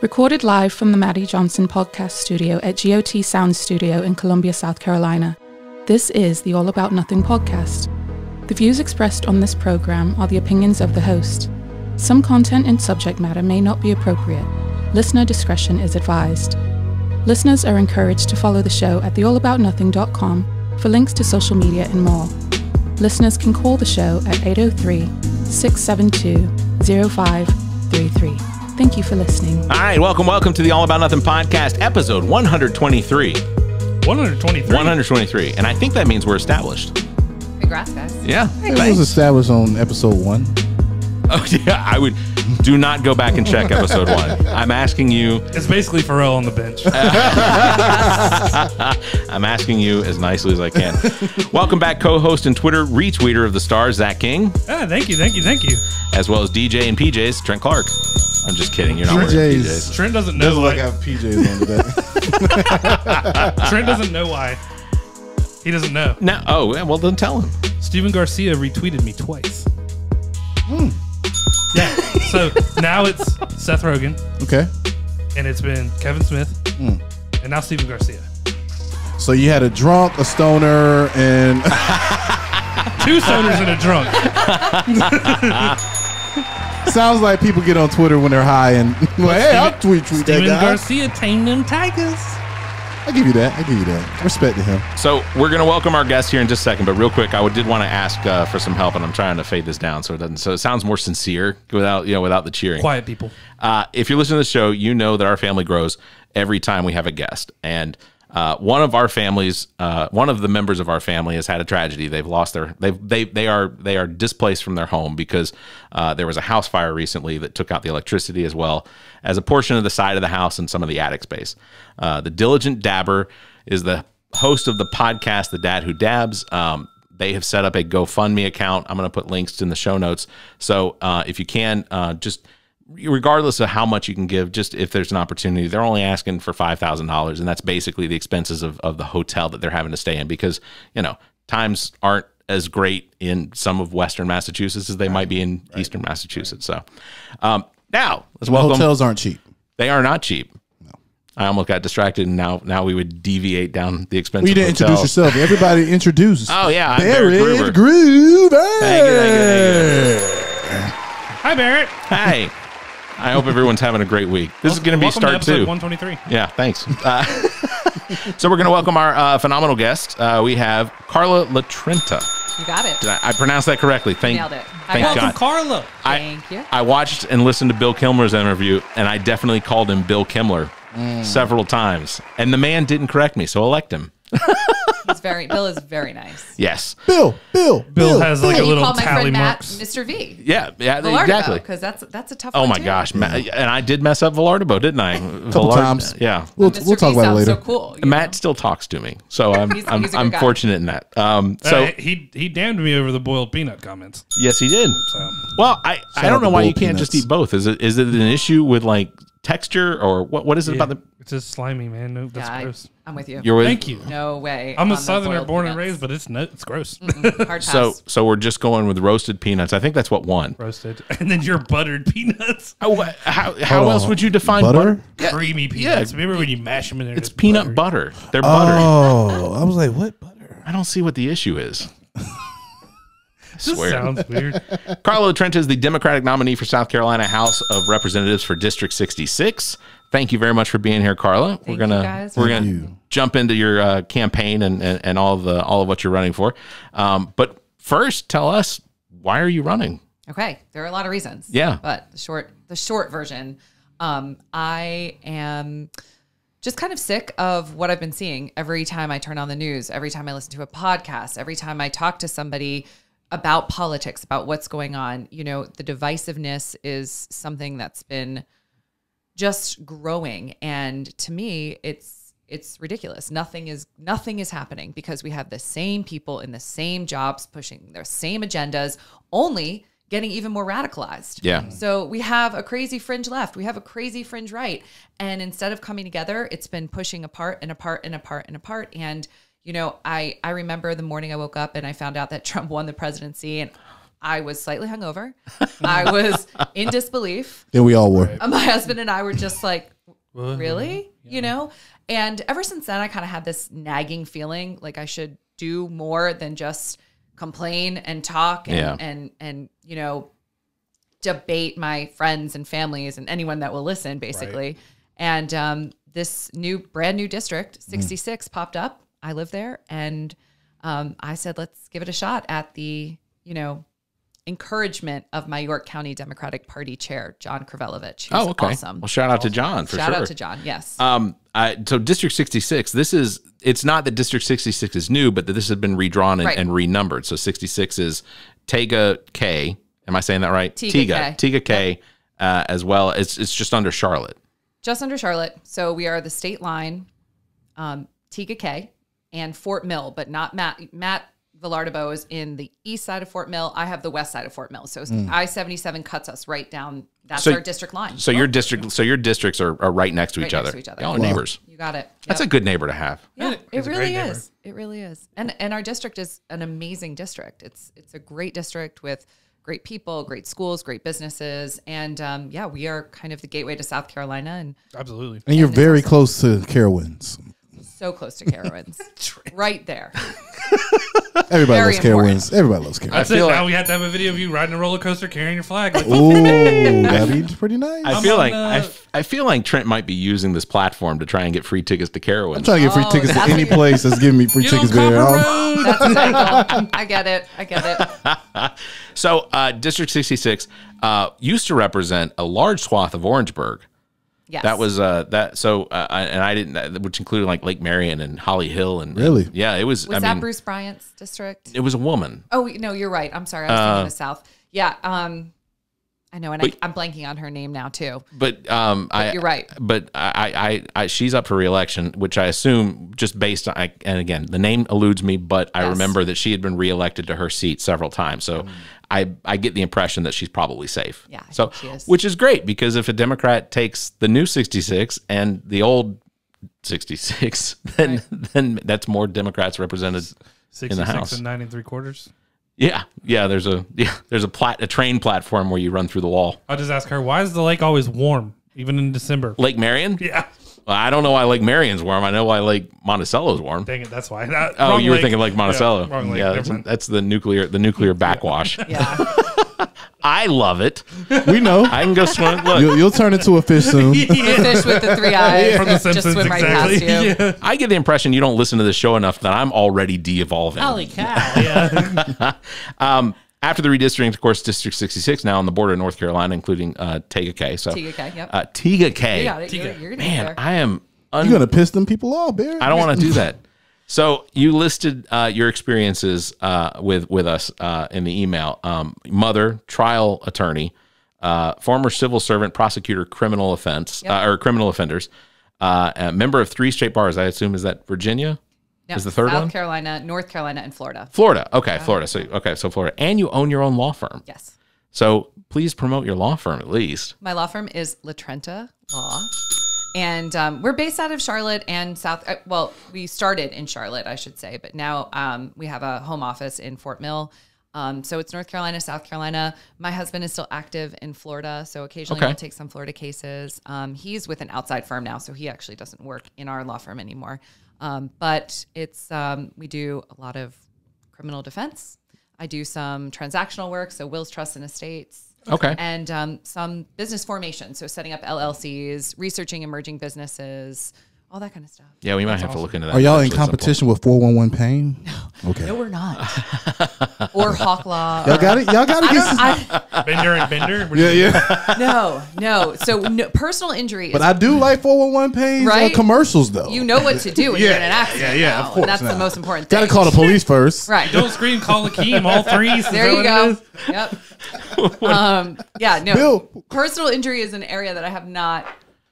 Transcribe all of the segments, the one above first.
Recorded live from the Maddie Johnson podcast studio at GOT Sound Studio in Columbia, South Carolina. This is the All About Nothing podcast. The views expressed on this program are the opinions of the host. Some content and subject matter may not be appropriate. Listener discretion is advised. Listeners are encouraged to follow the show at theallaboutnothing.com for links to social media and more. Listeners can call the show at 803-672-0533. Thank you for listening. All right, welcome to the All About Nothing podcast, episode 123. 123? 123, and I think that means we're established. Congrats, guys. Yeah. It was established on episode 1. Oh, yeah, I would do not go back and check episode 1. I'm asking you. It's basically Pharrell on the bench. I'm asking you as nicely as I can. Welcome back, co-host and Twitter retweeter of the stars, Zach King. Thank you. As well as DJ and PJs, Trent Clark. I'm just kidding. You're not wearing PJs. Trent doesn't know why. I have PJs on today. Trent doesn't know why. He doesn't know. No. Oh, well, then tell him. Steven Garcia retweeted me twice. Yeah. So now it's Seth Rogen. Okay. And it's been Kevin Smith. And now Steven Garcia. So you had a drunk, a stoner, and... 2 stoners and a drunk. Sounds like people get on Twitter when they're high and... Well, hey, I'll tweet that Steven guy. Garcia tamed them tigers. I give you that. Respect to him. So we're going to welcome our guest here in just a second, but real quick, I did want to ask for some help, and I'm trying to fade this down so it sounds more sincere without the cheering. Quiet people. If you're listening to the show, you know that our family grows every time we have a guest, and one of the members of our family has had a tragedy. They've lost they are displaced from their home because there was a house fire recently that took out the electricity as well as a portion of the side of the house and some of the attic space. The Diligent Dabber is the host of the podcast, The Dad Who Dabs. They have set up a GoFundMe account. I'm going to put links in the show notes. So if you can, just regardless of how much you can give, just if there's an opportunity, they're only asking for $5,000, and that's basically the expenses of the hotel that they're having to stay in because, times aren't as great in some of Western Massachusetts as they might be in Eastern Massachusetts. So now let's welcome. Hotels aren't cheap. They are not cheap. No. I almost got distracted, and now we would deviate down the expensive You didn't introduce yourself. Everybody introduce. Oh, yeah. I'm Barrett Groover. Groover. Thank you. Hi, Barrett. Hey. I hope everyone's having a great week. This is going to be start 2. 123. Yeah, thanks. So we're going to welcome our phenomenal guest. We have Carla Litrenta. You got it. Did I pronounced that correctly? Nailed it. Thank Welcome, God. Carla. Thank you. I watched and listened to Bill Kimler's interview, and I definitely called him Bill Kimler several times. And the man didn't correct me, so elect him. Bill is very nice. Yes. Bill has like a You little call my tally friend Matt marks. Mr. V. Yeah, exactly. Because that's a tough Oh one my too. gosh, and I did mess up Villardebo, didn't I? Couple times. Yeah. We'll Mr. talk V about it sounds later. So cool. Matt still talks to me, so I'm He's a good guy. fortunate in that. So he damned me over the boiled peanut comments. yes, he did. So Well, I don't out know to why you boiled can't just peanuts. eat both. Is it an issue with like texture or what is it about the? It's just slimy, man. No, that's Yeah, gross. I'm with you. You're with? Thank you. No way. I'm a on the southerner boiled born and peanuts. raised, but it's gross. Hard pass. So we're just going with roasted peanuts. I think that's what won. Roasted. And then your buttered peanuts. How Hold else on. would you define Butter? Yeah, Creamy peanuts. Remember when you mash them in there? it's just peanut buttery? butter. They're buttery. Oh, I was like, what butter? I don't see what the issue is. I This swear. sounds weird. Carla Litrenta is the Democratic nominee for South Carolina House of Representatives for District 66. Thank you very much for being here, Carla. Thank you, guys. We're Thank gonna you. jump into your campaign and all of what you're running for. But first, tell us, why are you running? Okay, there are a lot of reasons. Yeah. But the short version, I am just kind of sick of what I've been seeing every time I turn on the news, every time I listen to a podcast, every time I talk to somebody about politics, about what's going on. The divisiveness is something that's been just growing, and to me, it's ridiculous. Nothing is happening because we have the same people in the same jobs pushing their same agendas, only getting even more radicalized. Yeah. So we have a crazy fringe left, we have a crazy fringe right, and instead of coming together, it's been pushing apart and apart and apart and apart. And I remember the morning I woke up and I found out that Trump won the presidency, and I was slightly hungover. I was in disbelief. Yeah, we all were. My husband and I were just like, really? You know? And ever since then, I kind of had this nagging feeling like I should do more than just complain and talk and you know, debate my friends and families and anyone that will listen, basically. Right. And this brand new district, 66, popped up. I live there. And I said, let's give it a shot at the, you know, encouragement of my York County Democratic Party chair, John Kravelovich. Who's awesome. Well, shout out to John for sure. Shout out to John, yes. So District 66, it's not that District 66 is new, but that this has been redrawn and renumbered. So 66 is Tega K. Am I saying that right? Tega K, as well. It's just under Charlotte. Just under Charlotte. So we are the state line, Tega K, and Fort Mill, but not Matt Villardeau is in the east side of Fort Mill. I have the west side of Fort Mill. So I-77 cuts us right down. That's our district line. So your districts are right next to each other. Y'all are neighbors. You got it. Yep. That's a good neighbor to have. Yeah, it really is. It really is. And our district is an amazing district. It's a great district with great people, great schools, great businesses. And we are kind of the gateway to South Carolina. And absolutely. And you're very close to Carowinds. So close to Carowinds. Right there. Everybody loves Carowinds. Everybody loves Carowinds. That's it. Now we have to have a video of you riding a roller coaster carrying your flag. Like, ooh, that'd be pretty nice. I feel like Trent might be using this platform to try and get free tickets to Carowinds. I'm trying to get free tickets to any place that's giving me free tickets there. That's exactly. I get it. So District 66 used to represent a large swath of Orangeburg. Yes. That was that. So and I didn't, which included like Lake Marion and Holly Hill and really, it was. Was that Bruce Bryant's district? It was a woman. Oh no, you're right. I'm sorry. I was thinking the South. Yeah. I know, and I'm blanking on her name now too. But you're right. But I she's up for re-election, which I assume just based on, and again the name eludes me, but I remember that she had been re-elected to her seat several times. So. I get the impression that she's probably safe. Yeah, so she is. Which is great because if a Democrat takes the new 66 and the old 66, then that's more Democrats represented in the House. 66 and 9 3/4. Yeah. There's a train platform where you run through the wall. I'll just ask her, why is the lake always warm, even in December? Lake Marion? Yeah. Well, I don't know why Lake Marion's warm. I know why Lake Monticello's warm. Dang it, that's why. You were thinking Lake Monticello. Yeah, wrong lake. Yeah, that's the nuclear backwash. Yeah. I love it. We know. I can go swim. Look, you'll turn into a fish soon. The fish with the 3 eyes from the Simpsons, just swim right past you. Yeah. I get the impression you don't listen to the show enough that I'm already de-evolving. Holy cow! Yeah. After the redistricting, of course, District 66 now on the border of North Carolina, including Tega K. So Tega K, yep. Tega K. You got it. You're gonna Man, get there. I am. You're gonna piss them people off, Barry. I don't want to do that. So you listed your experiences with us in the email. Mother, trial attorney, former civil servant, prosecutor, criminal offense or criminal offenders, a member of 3 state bars. I assume is that Virginia. No, is the third one? South Carolina, North Carolina, and Florida. Florida. Okay, Florida. So Florida. And you own your own law firm. Yes. So please promote your law firm at least. My law firm is Litrenta Law. And we're based out of Charlotte and we started in Charlotte, I should say. But now we have a home office in Fort Mill. So it's North Carolina, South Carolina. My husband is still active in Florida. So occasionally we'll take some Florida cases. He's with an outside firm now. So he actually doesn't work in our law firm anymore. But it's we do a lot of criminal defense. I do some transactional work, so wills, trusts, and estates. Okay. And some business formation, so setting up LLCs, researching emerging businesses, all that kind of stuff. Yeah, we might have to look into that. Are y'all in competition with 411 Pain? No. Okay. No, we're not. Or Hawk Law. Y'all got it. Y'all got to get. Bender and Bender. Yeah. No. So personal injury. But I do like 411 Pain commercials though. You know what to do when you're in an accident. Yeah, of course. And that's the most important thing. Got to call the police first. Right. Don't scream, call Akeem, all 3. There you go. Yep. Bill. Personal injury is an area that I have not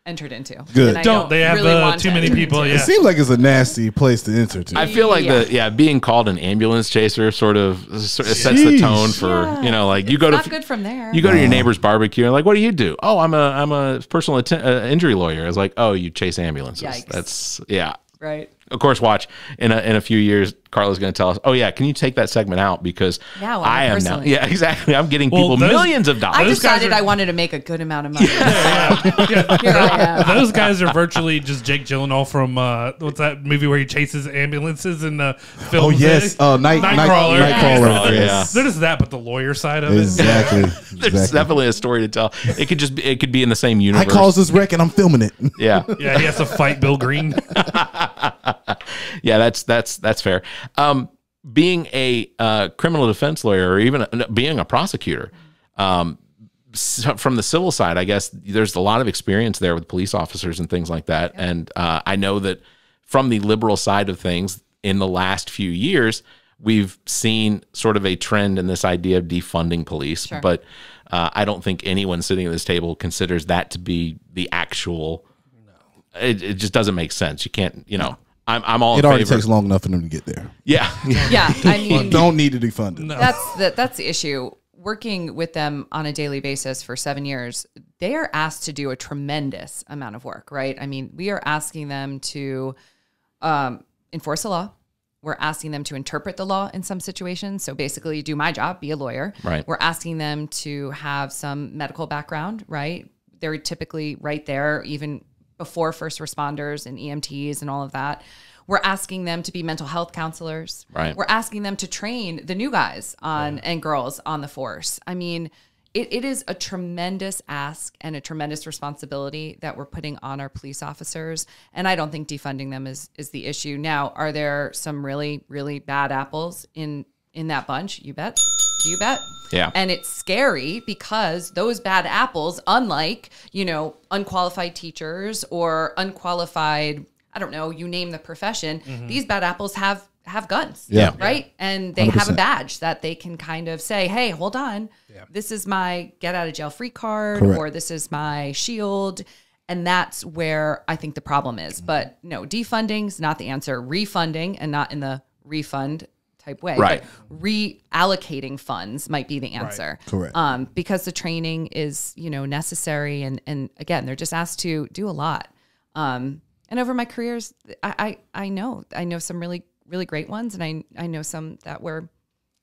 entered into. Good. And I Don't they have really too many people? It Yeah. seems like it's a nasty place to enter to. I feel like being called an ambulance chaser sort of sets the tone for like you go to not good from there. You go to your neighbor's barbecue and like, what do you do? Oh, I'm a personal injury lawyer. I was like, oh, you chase ambulances. Yikes. That's Right. Of course, watch in a few years, Carla's going to tell us, "Oh yeah, can you take that segment out because I am now." Yeah, exactly. I'm getting people millions of dollars. I decided I wanted to make a good amount of money. Here I am. Those guys are virtually just Jake Gyllenhaal from what's that movie where he chases ambulances in the film? Oh yes, Nightcrawler. Nightcrawler. Yeah. They're just that, but the lawyer side of Exactly. it. There's definitely a story to tell. It could be in the same universe. I caused this wreck and I'm filming it. Yeah. Yeah, he has to fight Bill Green. Yeah, that's fair. Being a criminal defense lawyer, or even being a prosecutor, from the civil side, I guess there's a lot of experience there with police officers and things like that. Yeah. And I know that from the liberal side of things, in the last few years, we've seen sort of a trend in this idea of defunding police. Sure. But I don't think anyone sitting at this table considers that to be the actual. No. It just doesn't make sense. You can't, I'm all. It already takes long enough for them to get there. Yeah. Yeah. I mean, don't need to defund it. No. That's the issue. Working with them on a daily basis for 7 years, they are asked to do a tremendous amount of work, right? I mean, we are asking them to enforce the law. We're asking them to interpret the law in some situations. So basically do my job, be a lawyer. Right. We're asking them to have some medical background, right? They're typically right there, even before first responders and EMTs and all of that. We're asking them to be mental health counselors. Right. We're asking them to train the new guys and girls on the force. I mean, it is a tremendous ask and a tremendous responsibility that we're putting on our police officers. And I don't think defunding them is the issue. Now, are there some really, really bad apples in that bunch? You bet. You bet. Yeah. And it's scary because those bad apples, unlike, unqualified teachers or unqualified, I don't know, you name the profession, these bad apples have guns, right? And they 100%. Have a badge that they can kind of say, hey, hold on, this is my get out of jail free card, or this is my shield. And that's where I think the problem is. But no, defunding is not the answer. Refunding, and not in the refund type way, right? But reallocating funds might be the answer. Right. Correct. Because the training is, necessary. And again, they're just asked to do a lot. And over my careers, I know some really, really great ones. And I know some that were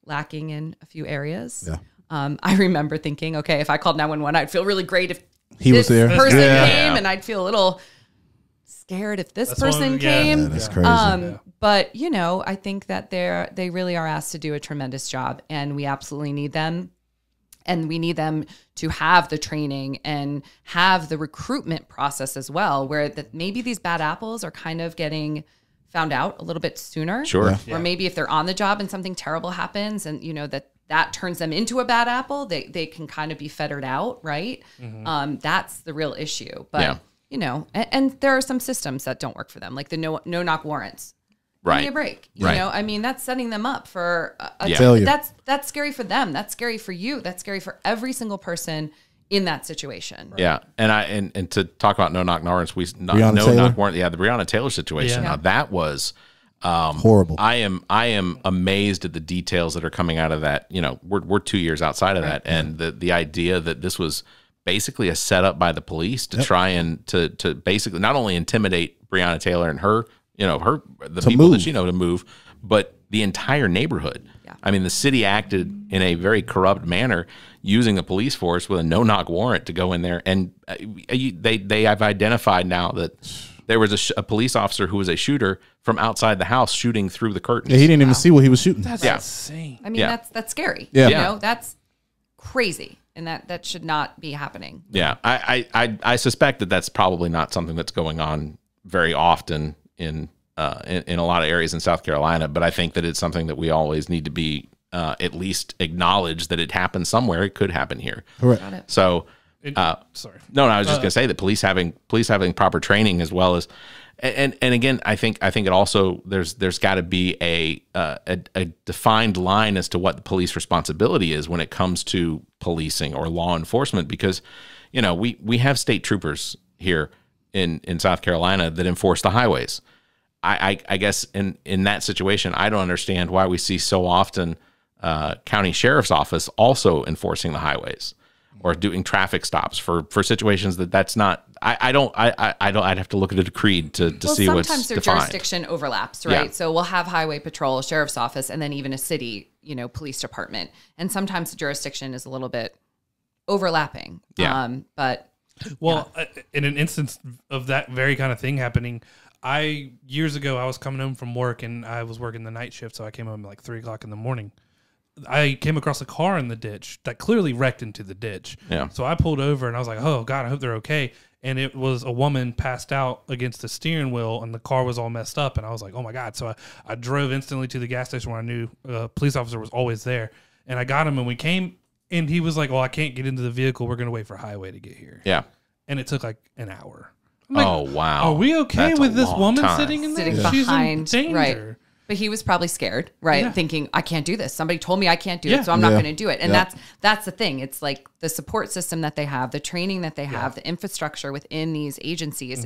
lacking in a few areas. Yeah. I remember thinking, okay, if I called 911, I'd feel really great if he was there. Person came, and I'd feel a little scared if this person came. Yeah, that's crazy. But I think that they really are asked to do a tremendous job, and we absolutely need them. And we need them to have the training and have the recruitment process as well, where maybe these bad apples are kind of getting found out a little bit sooner. Sure. Or maybe if they're on the job and something terrible happens, and that turns them into a bad apple, they can kind of be fettered out, right? Mm-hmm. That's the real issue. But and there are some systems that don't work for them, like the no knock warrants. Right. Give me a break. You right. know, I mean, that's setting them up for failure. That's scary for them. That's scary for you. That's scary for every single person in that situation. Right. Yeah. And to talk about no knock warrants, the Breonna Taylor situation. Yeah. Now that was horrible. I am amazed at the details that are coming out of that. We're 2 years outside of that, and the idea that this was basically a setup by the police to try and to basically not only intimidate Breonna Taylor and her, the people that to move, but the entire neighborhood. Yeah. I mean, the city acted in a very corrupt manner, using the police force with a no-knock warrant to go in there, and they have identified now that there was a police officer who was a shooter from outside the house shooting through the curtains. Yeah, he didn't even see what he was shooting. That's insane. I mean, that's scary. Yeah. That's crazy, and that should not be happening. Yeah, I suspect that that's probably not something that's going on very often in a lot of areas in South Carolina, but I think that it's something that we always need to be at least acknowledge that it happened somewhere. It could happen here. Correct. So, sorry. No, I was just gonna say that police having proper training, as well as, and again, I think it also there's got to be a defined line as to what the police responsibility is when it comes to policing or law enforcement, because we have state troopers here in South Carolina that enforce the highways. I guess in that situation, I don't understand why we see so often county sheriff's office also enforcing the highways, or doing traffic stops for situations that's not. I don't. I'd have to look at a decree to see what's sometimes their defined. jurisdiction overlaps, right? Yeah. So we'll have highway patrol, sheriff's office, and then even a city, police department. And sometimes the jurisdiction is a little bit overlapping. Yeah. But in an instance of that very kind of thing happening, years ago I was coming home from work and I was working the night shift, so I came home at like 3:00 in the morning. I came across a car in the ditch that clearly wrecked into the ditch. Yeah. So I pulled over and I was like, "Oh God, I hope they're okay." And it was a woman passed out against the steering wheel, and the car was all messed up. And I was like, "Oh my God!" So I drove instantly to the gas station where I knew a police officer was always there, and I got him. And we came, and he was like, "Well, I can't get into the vehicle. We're going to wait for highway to get here." Yeah. And it took like an hour. I'm like, Oh wow. are we okay That's with a this long woman time. sitting in there? sitting She's behind, in danger. right? But he was probably scared, right? Yeah. Thinking, I can't do this. Somebody told me I can't do Yeah. it, so I'm not Yeah. going to do it. And Yeah. that's the thing. It's like the support system that they have, the training that they have, the infrastructure within these agencies.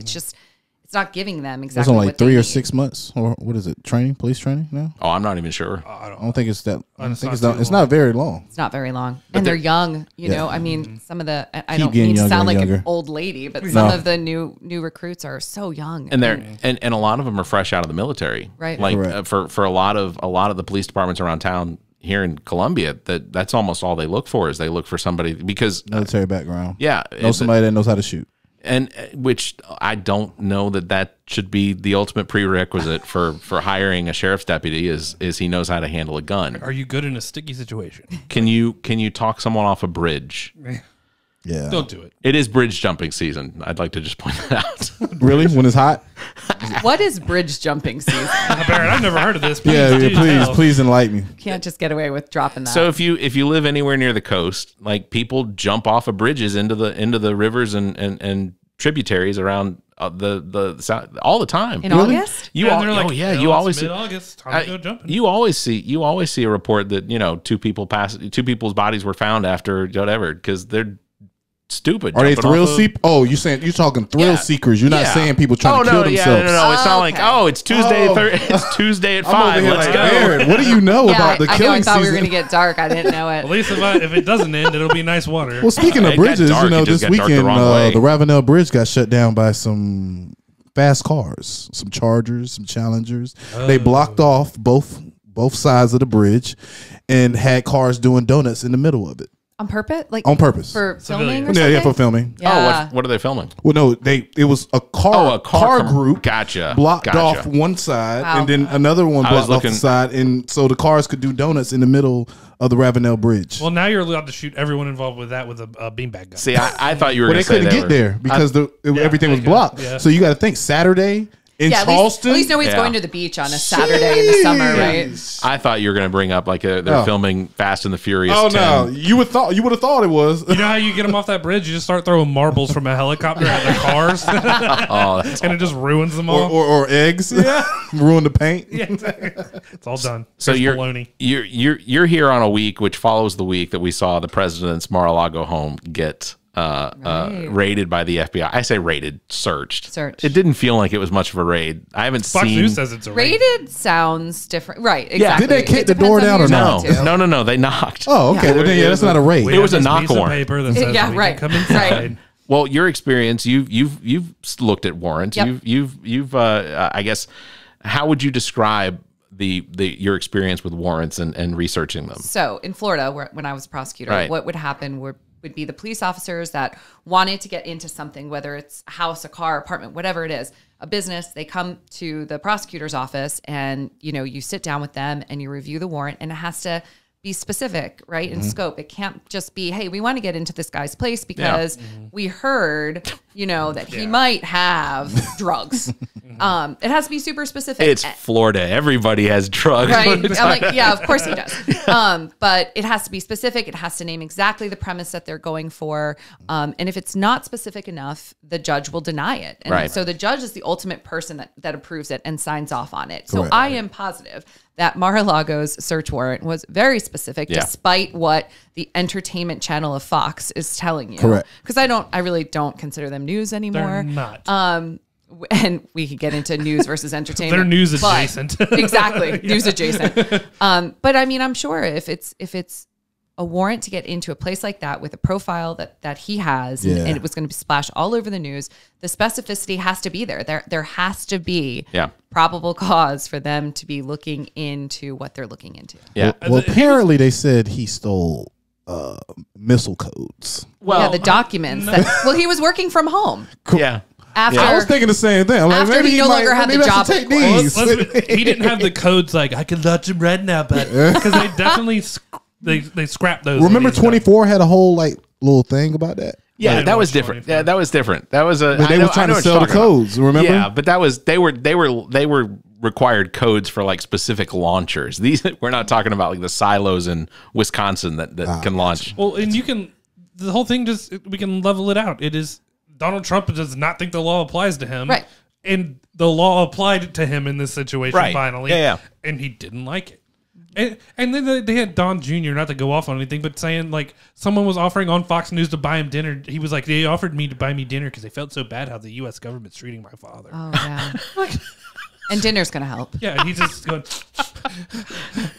It's not giving them It's exactly only what like 3 they or need. 6 months, or what is it? Police training now? Oh, I'm not even sure. I don't think it's that. I it's think not it's not. too It's long. not very long. It's not very long, and they're young. You know, I mean, some of the I don't getting mean to younger sound and like an younger. old lady, but some No. of the new recruits are so young, And they're and a lot of them are fresh out of the military, Right. Like Correct. for a lot of the police departments around town here in Columbia, that's almost all they look for is they look for somebody because Military background. yeah, Know somebody that knows how to shoot. and which I don't know that should be the ultimate prerequisite for hiring a sheriff's deputy is he knows how to handle a gun. Are you good in a sticky situation? Can you talk someone off a bridge? Yeah. Don't do it. It is bridge jumping season. I'd like to just point that out. Really? When it's hot? what is bridge jumping season? Barrett, I've never heard of this. Please Yeah. do Please, tell. please enlighten me. Can't just get away with dropping that. So if you live anywhere near the coast, like people jump off of bridges into the rivers and tributaries around the south all the time. in August, You Yeah, all, and they're like, you always see mid-August. Time to go jumping. you always see a report that two people's bodies were found after whatever because they're stupid. Are they jumping thrill off of- seekers? Oh, you're talking thrill Yeah. seekers. You're not Yeah. saying people trying to kill themselves. No. It's not like Okay. it's Tuesday. Oh. It's Tuesday at I'm over 5. here Let's like, go. Barrett, what do you know about the I killing thought we were season? going to get dark. I didn't know At it. least if it doesn't end, it'll be nice water. Well, speaking It of got bridges, dark. It just this got dark the weekend wrong way. the Ravenel Bridge got shut down by some fast cars, some Chargers, some Challengers. They blocked off both sides of the bridge and had cars doing donuts in the middle of it On purpose? Like on purpose. for filming or Civilians. something? Yeah, for filming. Yeah. Oh, what are they filming? Well, no, it was a car group. Gotcha. Blocked Gotcha. off one side, Wow. and then another one I was blocked off the looking- side, and so the cars could do donuts in the middle of the Ravenel Bridge. Well, now you're allowed to shoot everyone involved with that with a beanbag gun. See, I thought you were Well, going they to say couldn't they get were- there because everything was okay. blocked. Yeah. So you got to think Saturday in Yeah, Charleston. at least nobody's Yeah. going to the beach on a Saturday in the summer, right? I thought you were going to bring up like they're Oh. filming Fast and the Furious. Oh 10. no, you would have thought it was. You know how you get them off that bridge? You just start throwing marbles from a helicopter at their cars, Oh, that's and it just ruins them or, all. or eggs, ruin the paint. Yeah, exactly. It's all done. So Here's you're baloney. you're here on a week which follows the week that we saw the president's Mar-a-Lago home get raided by the FBI. I say raided, searched. Searched. It didn't feel like it was much of a raid. I haven't Fox seen. News says it's a raid. Rated sounds different, right? Exactly. Did they kick It the depends door on down who or you're not? talking to. No. They knocked. Oh, okay. Yeah. Well, then yeah, that's not a raid. It was a this knock piece of warrant. paper that says Yeah, we can right. come inside. Well, your experience, you've looked at warrants. Yep. You've I guess, how would you describe your experience with warrants and researching them? So in Florida, when I was a prosecutor, Right. what would happen would be the police officers that wanted to get into something, whether it's a house, a car, apartment, whatever it is, a business. They come to the prosecutor's office, and you sit down with them and you review the warrant, and it has to be specific, right? In scope. It can't just be, hey, we want to get into this guy's place because we heard, that he might have drugs. It has to be super specific. It's Florida. Everybody has drugs. Right. I'm like, yeah, of course he does. But it has to be specific. It has to name exactly the premise that they're going for. And if it's not specific enough, the judge will deny it. And Right. so the judge is the ultimate person that approves it and signs off on it. So Correct. I am positive that Mar-a-Lago's search warrant was very specific, Yeah. despite what the entertainment channel of Fox is telling you. Correct. Because I really don't consider them news anymore. They're not. And we could get into news versus entertainment. They're news but- adjacent. exactly, news adjacent. But I mean, I'm sure if it's a warrant to get into a place like that with a profile that he has, and it was going to splash all over the news. The specificity has to be there. There has to be probable cause for them to be looking into what they're looking into. Yeah. Well, apparently they said he stole missile codes. Well, the documents. He was working from home. Yeah. After, I was thinking the same thing. I'm like, after maybe he no longer had the job. Take Well, these. he didn't have the codes like I can launch him right now, but because they definitely they scrapped those. Remember 24 had a whole like little thing about that. Yeah, didn't that was watch different. 24. Yeah, that was different. That was a. But they were trying to sell the codes. Remember? Yeah, but that was they were required codes for like specific launchers. These we're not talking about like the silos in Wisconsin that can launch. Well, and you can the whole thing we can level it out. It is Donald Trump does not think the law applies to him, right? And the law applied to him in this situation finally, and he didn't like it. And then they had Don Jr., not to go off on anything, but saying like someone was offering on Fox News to buy him dinner. He was like, they offered me to buy me dinner because they felt so bad how the U.S. government's treating my father. Oh, yeah. And dinner's going to help. Yeah, and he's just going,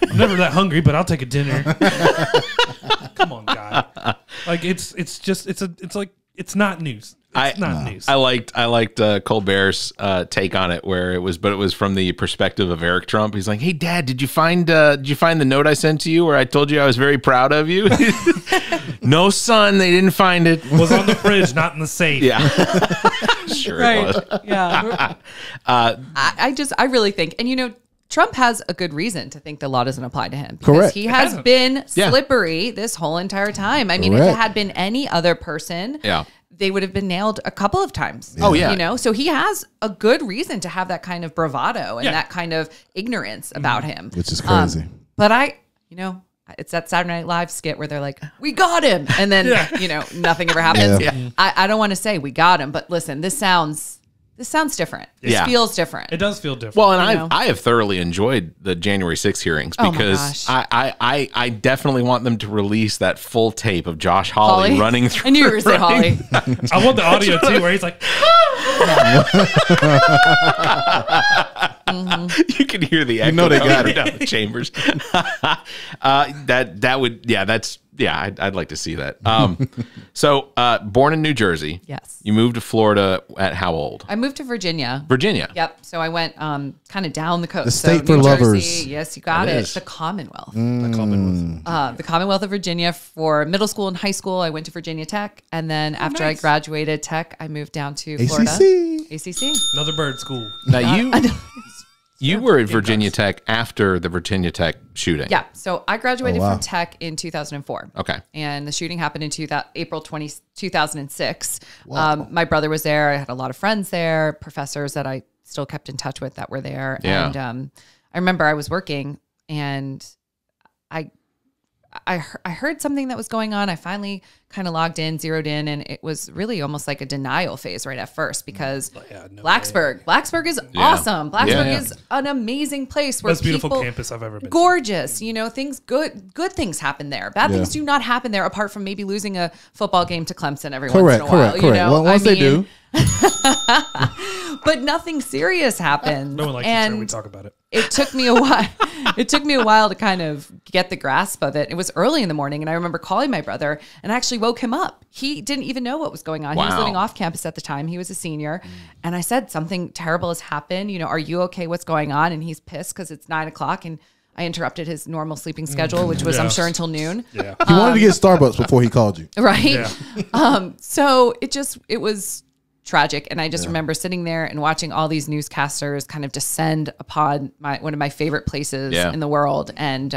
I'm never that hungry, but I'll take a dinner. Come on, guy. Like, it's not news. It's not news. I liked Colbert's take on it, where it was from the perspective of Eric Trump. He's like, "Hey, Dad, did you find the note I sent to you where I told you I was very proud of you?" No, son, they didn't find it. It was on the fridge, not in the safe. Yeah, sure it was. Yeah. I really think, and Trump has a good reason to think the law doesn't apply to him. Because Correct. he has been slippery this whole entire time. I mean, if it had been any other person, they would have been nailed a couple of times. Oh, yeah. So he has a good reason to have that kind of bravado and that kind of ignorance about him. Which is crazy. But it's that Saturday Night Live skit where they're like, we got him. And then, nothing ever happens. Yeah. I don't want to say we got him, but listen, this sounds different. This feels different. It does feel different. Well, and I have thoroughly enjoyed the January 6th hearings because I definitely want them to release that full tape of Josh Hawley running through. I knew you were going to say Hawley. I want the audio too, where he's like, You can hear the echo they got coming it. down the chambers. I'd like to see that. So born in New Jersey. Yes. You moved to Florida at how old? I moved to Virginia. Virginia. Yep. So I went kind of down the coast. The state so for New lovers. Jersey, yes, you got It it. is. The Commonwealth. the The Commonwealth of Virginia for middle school and high school. I went to Virginia Tech. And then after I graduated Tech, I moved down to Florida. ACC. another bird school. Now you were at Virginia Tech after the Virginia Tech shooting. Yeah. So I graduated wow. from Tech in 2004. Okay. And the shooting happened in April 2006. Wow. My brother was there. I had a lot of friends there, professors that I still kept in touch with that were there. Yeah. And I remember I was working and I heard something that was going on. I finally kind of logged in, zeroed in, and it was really almost like a denial phase right at first because Blacksburg is awesome. Blacksburg is an amazing place where Most beautiful campus I've ever been. Gorgeous, things good things happen there. Bad things do not happen there apart from maybe losing a football game to Clemson every once in a while. Correct. Well, once they do. But nothing serious happened. No one likes it when we talk about it. It took me a while. It took me a while to kind of get the grasp of it. It was early in the morning, and I remember calling my brother and I actually woke him up. He didn't even know what was going on. Wow. He was living off campus at the time. He was a senior, and I said, something terrible has happened. Are you okay? What's going on? And he's pissed because it's 9:00, and I interrupted his normal sleeping schedule, which was, I'm sure, until noon. Yeah. He wanted to get Starbucks before he called you. Right. Yeah. So it was tragic. And I just remember sitting there and watching all these newscasters kind of descend upon one of my favorite places in the world. And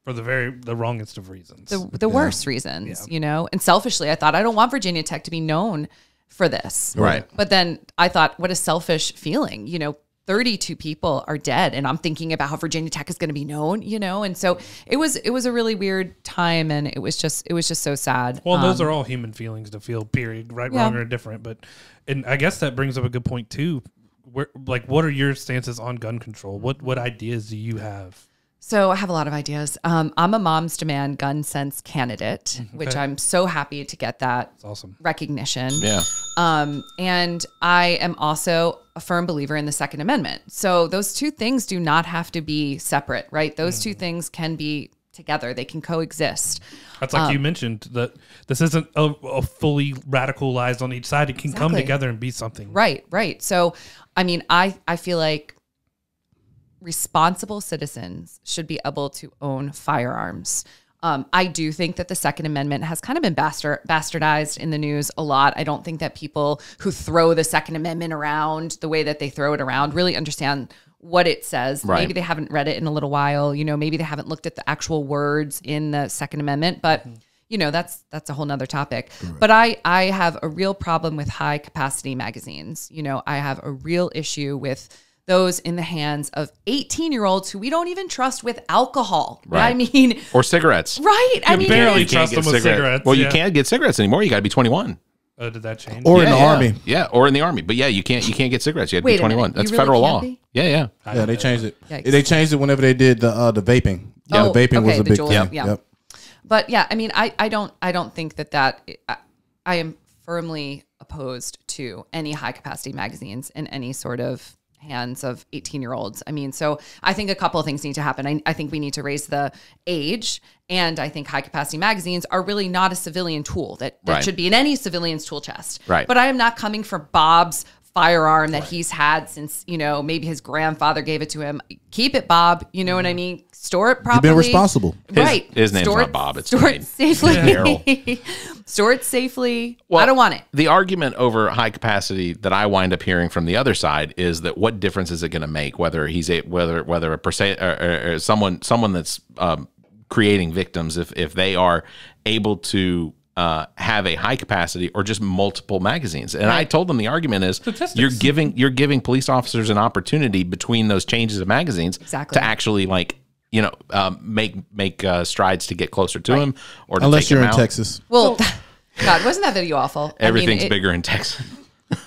for the wrongest of reasons. The worst reasons, And selfishly, I thought, I don't want Virginia Tech to be known for this. Right. But then I thought, what a selfish feeling, 32 people are dead, and I'm thinking about how Virginia Tech is going to be known, and so it was a really weird time, and it was just so sad. Well, those are all human feelings to feel. Period. Right, wrong, or indifferent. And I guess that brings up a good point too. What are your stances on gun control? What ideas do you have? So I have a lot of ideas. I'm a Moms Demand Gun Sense candidate, which I'm so happy to get that recognition. Yeah. And I am also a firm believer in the Second Amendment. So those two things do not have to be separate, right? Those two things can be together. They can coexist. That's like you mentioned, that this isn't a fully radicalized on each side. It can come together and be something. Right. So, I mean, I feel like responsible citizens should be able to own firearms. I do think that the Second Amendment has kind of been bastardized in the news a lot. I don't think that people who throw the Second Amendment around the way that they throw it around really understand what it says. Right. Maybe they haven't read it in a little while. Maybe they haven't looked at the actual words in the Second Amendment, but that's a whole nother topic. Right. But I have a real problem with high capacity magazines. I have a real issue with those in the hands of 18-year-olds who we don't even trust with alcohol. Right. I mean, or cigarettes. Right. You barely trust them with cigarettes. Well, you can't get cigarettes anymore. You got to be 21. Oh, did that change? Or in the Army. Yeah, or in the Army. But yeah, you can't get cigarettes. You have to be 21. That's really federal can't law. be? Yeah. Yeah, they changed it. Yikes. They changed it whenever they did the vaping. Yeah, Oh, the vaping was okay, a the big Juul, thing. yeah. Yep. But yeah, I mean, I don't think that I am firmly opposed to any high capacity magazines in any sort of hands of 18-year-olds. I mean, so I think a couple of things need to happen. I think we need to raise the age, and I think high capacity magazines are really not a civilian tool that Right. should be in any civilian's tool chest. Right. But I am not coming for Bob's firearm that he's had since, maybe his grandfather gave it to him. Keep it, Bob. You know what I mean? Store it properly. You've been responsible. Right. His name's Store not it- Bob. It's store Wayne. it safely. Daryl. Store it safely. Well, I don't want it. The argument over high capacity that I wind up hearing from the other side is that what difference is it going to make whether someone that's creating victims if they are able to have a high capacity or just multiple magazines. And I told them the argument is you're giving police officers an opportunity between those changes of magazines to actually make strides to get closer to him or to Unless take you're him in out. Texas. Well, God, wasn't that video awful? Everything's I mean, bigger in Texas.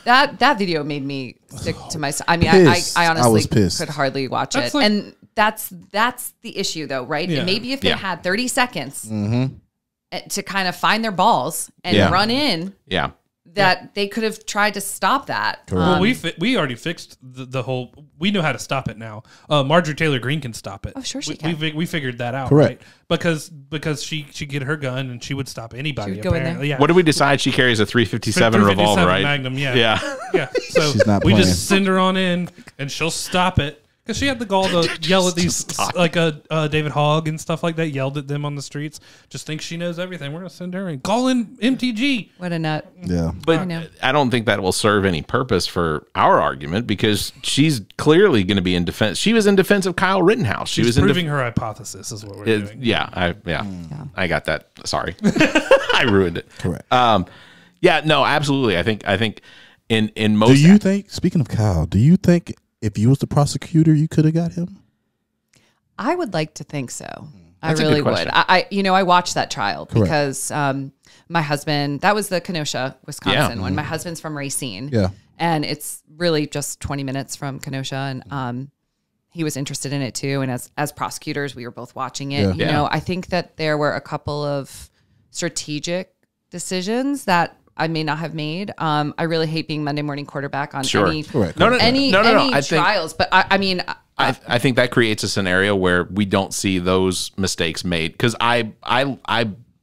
That video made me sick to my. I mean, Pissed. I I honestly was pissed. could hardly watch That's it, like- and that's the issue, though, right? Yeah. And maybe if they had 30 seconds Mm-hmm. to kind of find their balls and Yeah. run in, Yeah. that they could have tried to stop that. Well, we already fixed the whole. We know how to stop it now. Marjorie Taylor Greene can stop it. Oh, sure she we, can. We figured that out, Correct. right? Because she get her gun and she would stop anybody. She would go in there. Apparently, yeah. What did we decide? She carries a 357 revolver, right? Magnum, yeah. Yeah. So She's not we playing. just send her on in, and she'll stop it because she had the gall to yell at these like David Hogg and stuff like that. Yelled at them on the streets. Just thinks she knows everything. We're gonna send her in. Call in MTG. What a nut. Yeah. But know. I don't think that will serve any purpose for our argument because she's clearly going to be in defense. She was in defense of Kyle Rittenhouse. She She's was in proving her hypothesis is what we're doing. I got that. Sorry, I ruined it. Correct. Yeah, no, absolutely. I think in most. Do you think, speaking of Kyle, do you think if you was the prosecutor, you could have got him? I would like to think so. That's I a good really would. question. I watched that trial Correct. because my husband, that was the Kenosha, Wisconsin one. My husband's from Racine. Yeah. And it's really just 20 minutes from Kenosha. And he was interested in it too. And as prosecutors, we were both watching it. Yeah. I think that there were a couple of strategic decisions that I may not have made. I really hate being Monday morning quarterback on any Correct. No. any I think trials. But I mean, I think that creates a scenario where we don't see those mistakes made because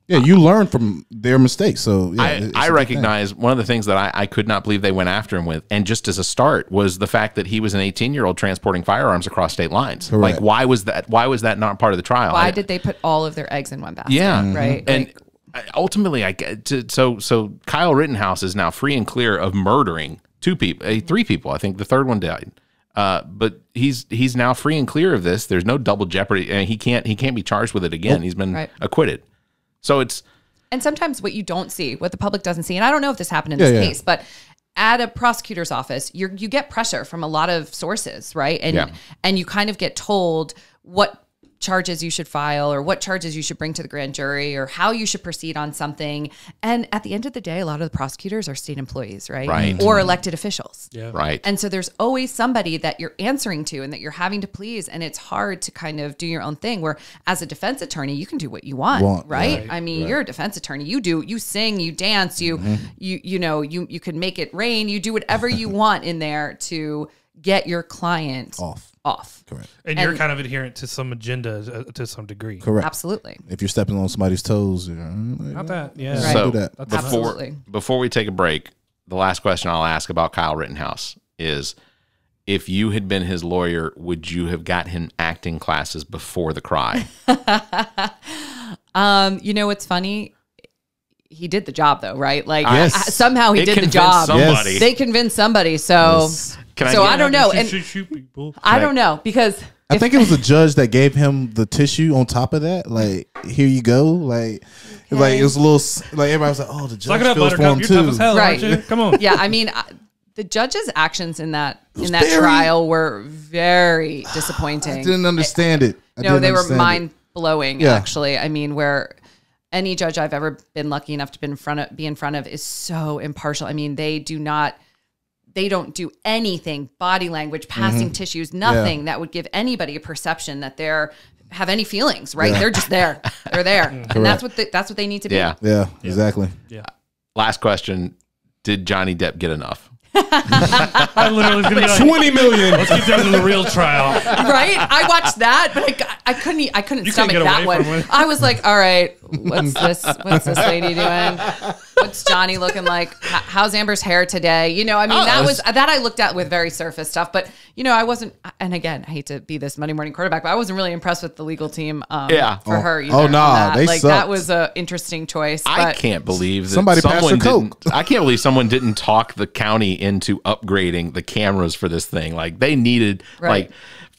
Yeah, you learn from their mistakes. So yeah, it's a I good recognize one of the things that I could not believe they went after him with, and just as a start, was the fact that he was an 18-year-old transporting firearms across state lines. Correct. Like, why was that not part of the trial? why did they put all of their eggs in one basket? Yeah. Right. And Like, ultimately, I get to, so Kyle Rittenhouse is now free and clear of murdering three people. I think the third one died. But he's now free and clear of this. There's no double jeopardy, and he can't be charged with it again. He's been acquitted. So it's. And sometimes what you don't see, what the public doesn't see, and I don't know if this happened in this case, but at a prosecutor's office, you get pressure from a lot of sources, right? And you kind of get told what charges you should file or what charges you should bring to the grand jury or how you should proceed on something. And at the end of the day, a lot of the prosecutors are state employees, right? Right. Or elected officials. Yeah. Right. And so there's always somebody that you're answering to and that you're having to please. And it's hard to kind of do your own thing where as a defense attorney, you can do what you want, right? I mean, you're a defense attorney. You sing, you dance, you can make it rain. You do whatever you want in there to get your client off. Correct. And you're kind of adherent to some agenda to some degree. Correct. Absolutely. If you're stepping on somebody's toes, Not that. Yeah. Right. So do that. Absolutely. before we take a break, the last question I'll ask about Kyle Rittenhouse is, if you had been his lawyer, would you have got him acting classes before the cry? You know what's funny? He did the job though, right? Like Yes. somehow he It did the convinced job. somebody. Yes. They convinced somebody. So Yes. Can I so get- I don't know. And Shoot people. I don't know because I think it was the judge that gave him the tissue on top of that. Like, here you go. Like it was a little, like everybody was like, oh, the judge Suck it up, feels for him Buttercup. You're tough too. as hell, Right. aren't you? Come on. yeah, I mean, the judge's actions in that very- trial were very disappointing. I didn't understand it. No, they were mind blowing. Yeah. Actually, I mean, where any judge I've ever been lucky enough to be in front of is so impartial. I mean, they don't do anything, body language, passing tissues, nothing that would give anybody a perception that they're have any feelings. Right? Yeah. They're just there. They're there, and that's what they need to be. Yeah. Yeah, exactly. Last question: did Johnny Depp get enough? I literally was gonna be like, 20 million. let's get down to the real trial. Right? I watched that, but I couldn't You stomach couldn't get that away one. from it. I was like, all right, what's this lady doing? What's Johnny looking like? How's Amber's hair today? You know, I mean, that I looked at with very surface stuff, but you know, I wasn't, and again, I hate to be this Monday morning quarterback, but I wasn't really impressed with the legal team for her either. Oh, nah, on that. they like sucked. that was an interesting choice. I But can't believe that Somebody passed someone her Coke. didn't. I can't believe someone didn't talk the county into upgrading the cameras for this thing. Like they needed Right. like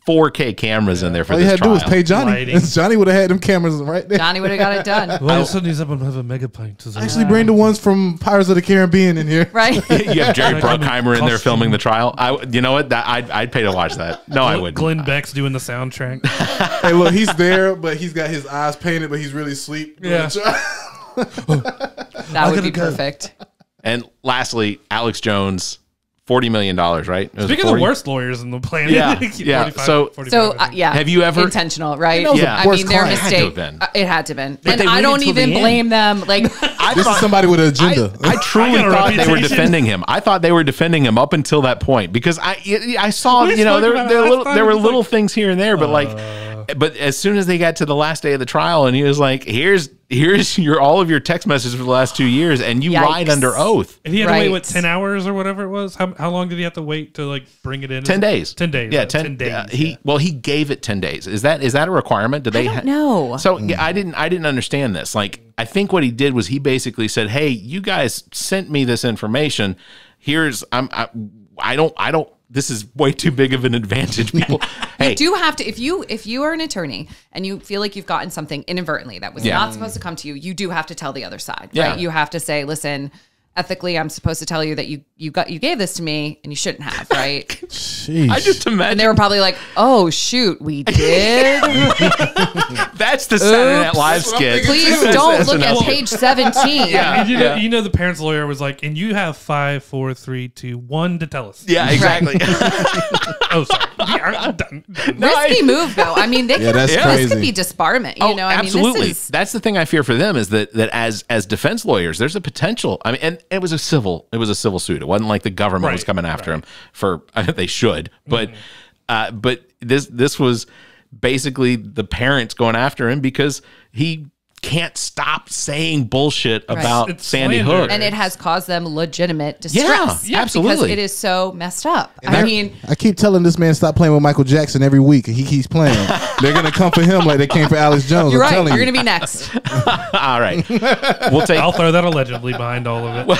4K cameras in there for All you this had to do trial. was pay Johnny. Lighting. Johnny would have had them cameras right there. Johnny would have got it done. Well, suddenly he's up and have a mega plane. Actually, bring the ones from Pirates of the Caribbean in here. Right? You have Jerry Bruckheimer in there Costume. filming the trial. You know what? I'd pay to watch that. No, I wouldn't. Glenn Beck's doing the soundtrack. Hey, look, he's there, but he's got his eyes painted, but he's really asleep. Yeah. That would be perfect. And lastly, Alex Jones, $40 million, right? It was Speaking of 40? the worst lawyers in the planet. Yeah, yeah. 45, So- 45, So I think. yeah, Have you ever- intentional, right? That was Yeah. a I worst mean, their client. mistake. It had to have been. It had to have been, But and they I don't waited till even the end. blame them. Like, This is somebody with an agenda. I truly I got a thought they were reputation. defending him. I thought they were defending him up until that point because I saw, We you know, spoke about it there last time. were It's little like, things here and there, but but as soon as they got to the last day of the trial and he was like, here's all of your text messages for the last 2 years and you lied Yikes. under oath. And he had to wait, Right. what, 10 hours or whatever it was? How long did he have to wait to like bring it in? 10 days. 10 days. Yeah, 10 days. He gave it 10 days. Is that a requirement? Do they don't know. So yeah, I didn't understand this. Like I think what he did was he basically said, "Hey, you guys sent me this information. Here's I don't this is way too big of an advantage, people." Hey, you do have to if you are an attorney and you feel like you've gotten something inadvertently that was not supposed to come to you, you do have to tell the other side. Yeah. Right? You have to say, listen, ethically, I'm supposed to tell you that you gave this to me and you shouldn't have, right? Sheesh. I just imagine And they were probably like, oh shoot, we did. that's the Saturday Night Live skit. Please That's don't look SNL. at page 17. Yeah. And you know, the parents' lawyer was like, and you have 5, 4, 3, 2, 1 to tell us. Yeah, exactly. Oh, sorry. I'm done. Risky move though. I mean, Yeah, that's this crazy. could be disbarment. You know, I mean, absolutely. this is That's the thing I fear for them is that as defense lawyers, there's a potential. I mean, and it was a civil suit. It wasn't like the government was Right, coming after him for they should, but this was basically the parents going after him because he can't stop saying bullshit about It's Sandy slander. Hook. and it has caused them legitimate distress. Yeah, absolutely. Because it is so messed up. I mean, I keep telling this man stop playing with Michael Jackson every week, and he keeps playing. They're gonna come for him like they came for Alex Jones. you're I'm right. telling You're you. going to be next. All right, we'll take I'll throw that allegedly behind all of it.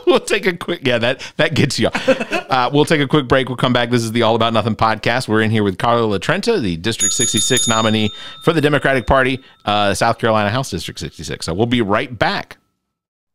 we'll take a quick that gets you. We'll take a quick break. We'll come back. This is the All About Nothing podcast. We're in here with Carla Litrenta, the District 66 nominee for the Democratic Party, South Carolina House District 66. So we'll be right back.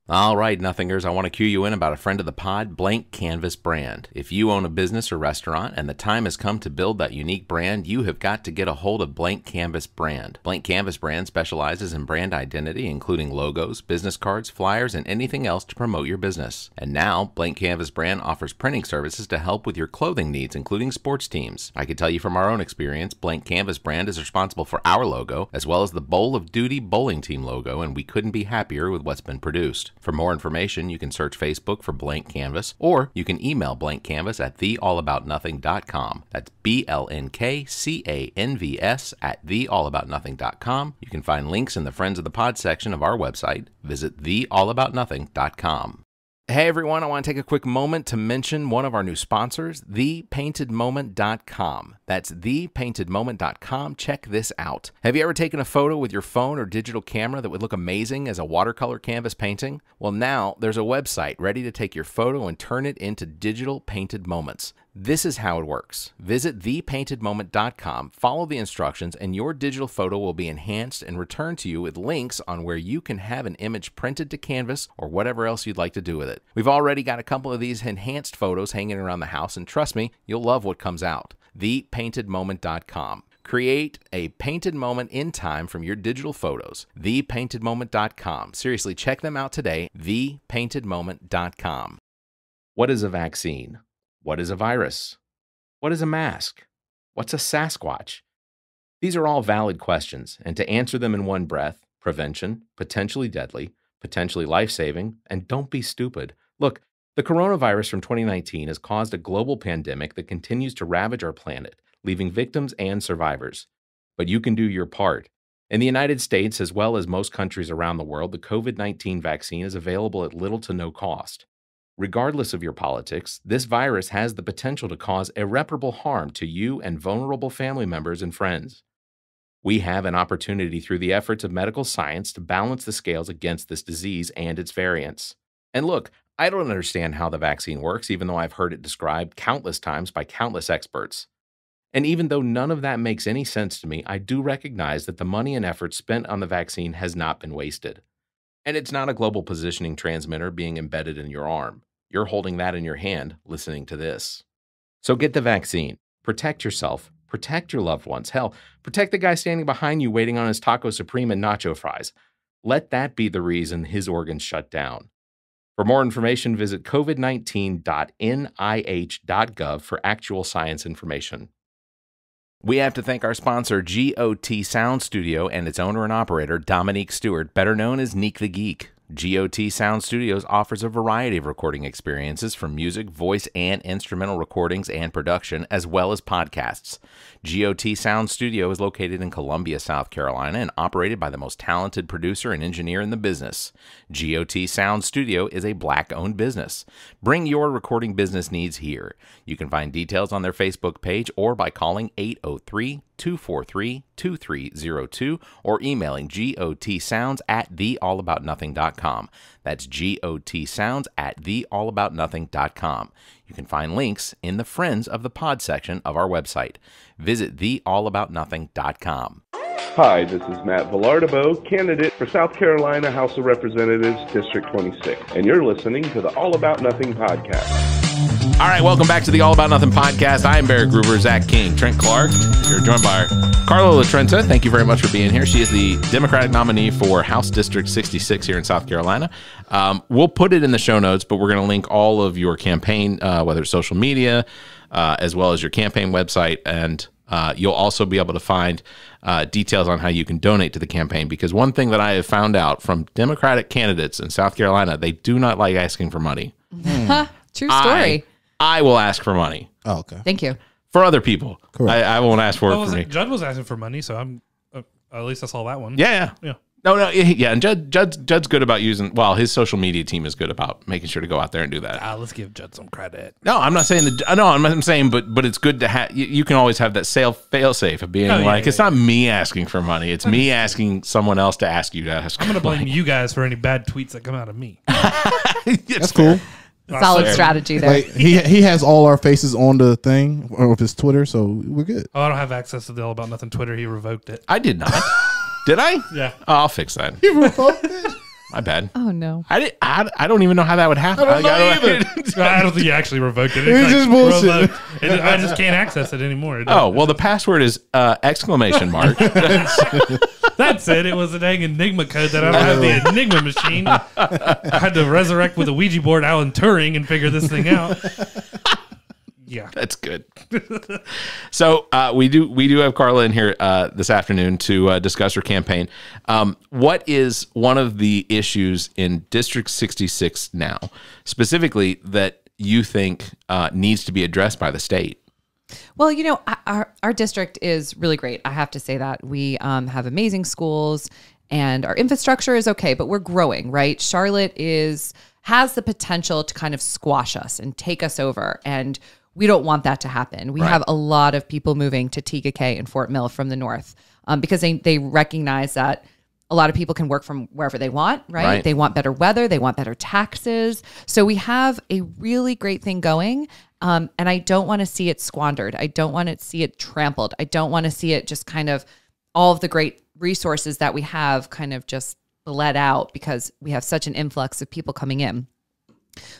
All right, Nothingers, I want to cue you in about a friend of the pod, Blank Canvas Brand. If you own a business or restaurant and the time has come to build that unique brand, you have got to get a hold of Blank Canvas Brand. Blank Canvas Brand specializes in brand identity, including logos, business cards, flyers, and anything else to promote your business. And now, Blank Canvas Brand offers printing services to help with your clothing needs, including sports teams. I can tell you from our own experience, Blank Canvas Brand is responsible for our logo, as well as the Bowl of Duty bowling team logo, and we couldn't be happier with what's been produced. For more information, you can search Facebook for Blank Canvas, or you can email Blank Canvas at theallaboutnothing.com. That's BLNKCANVS at theallaboutnothing.com. You can find links in the Friends of the Pod section of our website. Visit theallaboutnothing.com. Hey everyone, I want to take a quick moment to mention one of our new sponsors, thepaintedmoment.com. That's thepaintedmoment.com. Check this out. Have you ever taken a photo with your phone or digital camera that would look amazing as a watercolor canvas painting? Well, now there's a website ready to take your photo and turn it into digital painted moments. This is how it works. Visit thepaintedmoment.com, follow the instructions, and your digital photo will be enhanced and returned to you with links on where you can have an image printed to canvas or whatever else you'd like to do with it. We've already got a couple of these enhanced photos hanging around the house, and trust me, you'll love what comes out. Thepaintedmoment.com. Create a painted moment in time from your digital photos. Thepaintedmoment.com. Seriously, check them out today. Thepaintedmoment.com. What is a vaccine? What is a virus? What is a mask? What's a Sasquatch? These are all valid questions, and to answer them in one breath, prevention, potentially deadly, potentially life-saving, and don't be stupid. Look, the coronavirus from 2019 has caused a global pandemic that continues to ravage our planet, leaving victims and survivors. But you can do your part. In the United States, as well as most countries around the world, the COVID-19 vaccine is available at little to no cost. Regardless of your politics, this virus has the potential to cause irreparable harm to you and vulnerable family members and friends. We have an opportunity through the efforts of medical science to balance the scales against this disease and its variants. And look, I don't understand how the vaccine works, even though I've heard it described countless times by countless experts. And even though none of that makes any sense to me, I do recognize that the money and effort spent on the vaccine has not been wasted. And it's not a global positioning transmitter being embedded in your arm. You're holding that in your hand, listening to this. So get the vaccine. Protect yourself. Protect your loved ones. Hell, protect the guy standing behind you waiting on his taco supreme and nacho fries. Let that be the reason his organs shut down. For more information, visit covid19.nih.gov for actual science information. We have to thank our sponsor, GOT Sound Studio, and its owner and operator, Dominique Stewart, better known as Neek the Geek. GOT Sound Studios offers a variety of recording experiences from music, voice, and instrumental recordings and production, as well as podcasts. GOT Sound Studio is located in Columbia, South Carolina, and operated by the most talented producer and engineer in the business. GOT Sound Studio is a Black-owned business. Bring your recording business needs here. You can find details on their Facebook page or by calling 803-243-2302 or emailing gotsounds@theallaboutnothing.com. That's gotsounds@theallaboutnothing.com. You can find links in the Friends of the Pod section of our website. Visit theallaboutnothing.com. Hi, this is Matt Villardebo, candidate for South Carolina House of Representatives, District 26, and you're listening to the All About Nothing podcast. All right, welcome back to the All About Nothing podcast. I am Barry Gruber, Zach King, Trent Clark. You're joined by Carla Litrenta. Thank you very much for being here. She is the Democratic nominee for House District 66 here in South Carolina. We'll put it in the show notes, but we're going to link all of your campaign, whether it's social media, as well as your campaign website, and you'll also be able to find details on how you can donate to the campaign, because one thing that I have found out from Democratic candidates in South Carolina, they do not like asking for money. True story. I will ask for money. Oh, okay. Thank you. For other people. Correct. I won't ask for it for me. Judd was asking for money, so I'm at least I saw that one. Yeah. Yeah. No, yeah, and Judd's good about using. Well, his social media team is good about making sure to go out there and do that. Let's give Judd some credit. No, I'm not saying that. No, I'm saying, but it's good to have. You can always have that fail safe of being it's not me asking for money. It's me asking someone else to ask you to ask. I'm going to blame you guys for any bad tweets that come out of me. That's cool. Solid strategy there. Like, he has all our faces on the thing of his Twitter, so we're good. Oh, I don't have access to the All About Nothing Twitter. He revoked it. I did not. Did I? Yeah. Oh, I'll fix that. He revoked it? My bad. Oh no. I don't even know how that would happen. I don't think he actually revoked it. It's just bullshit. I just can't access it anymore. Oh, well, the password is exclamation mark. That's it. It was a dang Enigma code that I don't have the Enigma machine. I had to resurrect with a Ouija board Alan Turing and figure this thing out. Yeah. That's good. So we do have Carla in here this afternoon to discuss her campaign. What is one of the issues in District 66 now, specifically that you think needs to be addressed by the state? Well, our district is really great. I have to say that. We have amazing schools and our infrastructure is okay, but we're growing, right? Charlotte has the potential to kind of squash us and take us over. And we don't want that to happen. We have a lot of people moving to TKK and Fort Mill from the north because they recognize that a lot of people can work from wherever they want, right? They want better weather. They want better taxes. So we have a really great thing going. And I don't want to see it squandered. I don't want to see it trampled. I don't want to see it just kind of all of the great resources that we have kind of just bled out because we have such an influx of people coming in.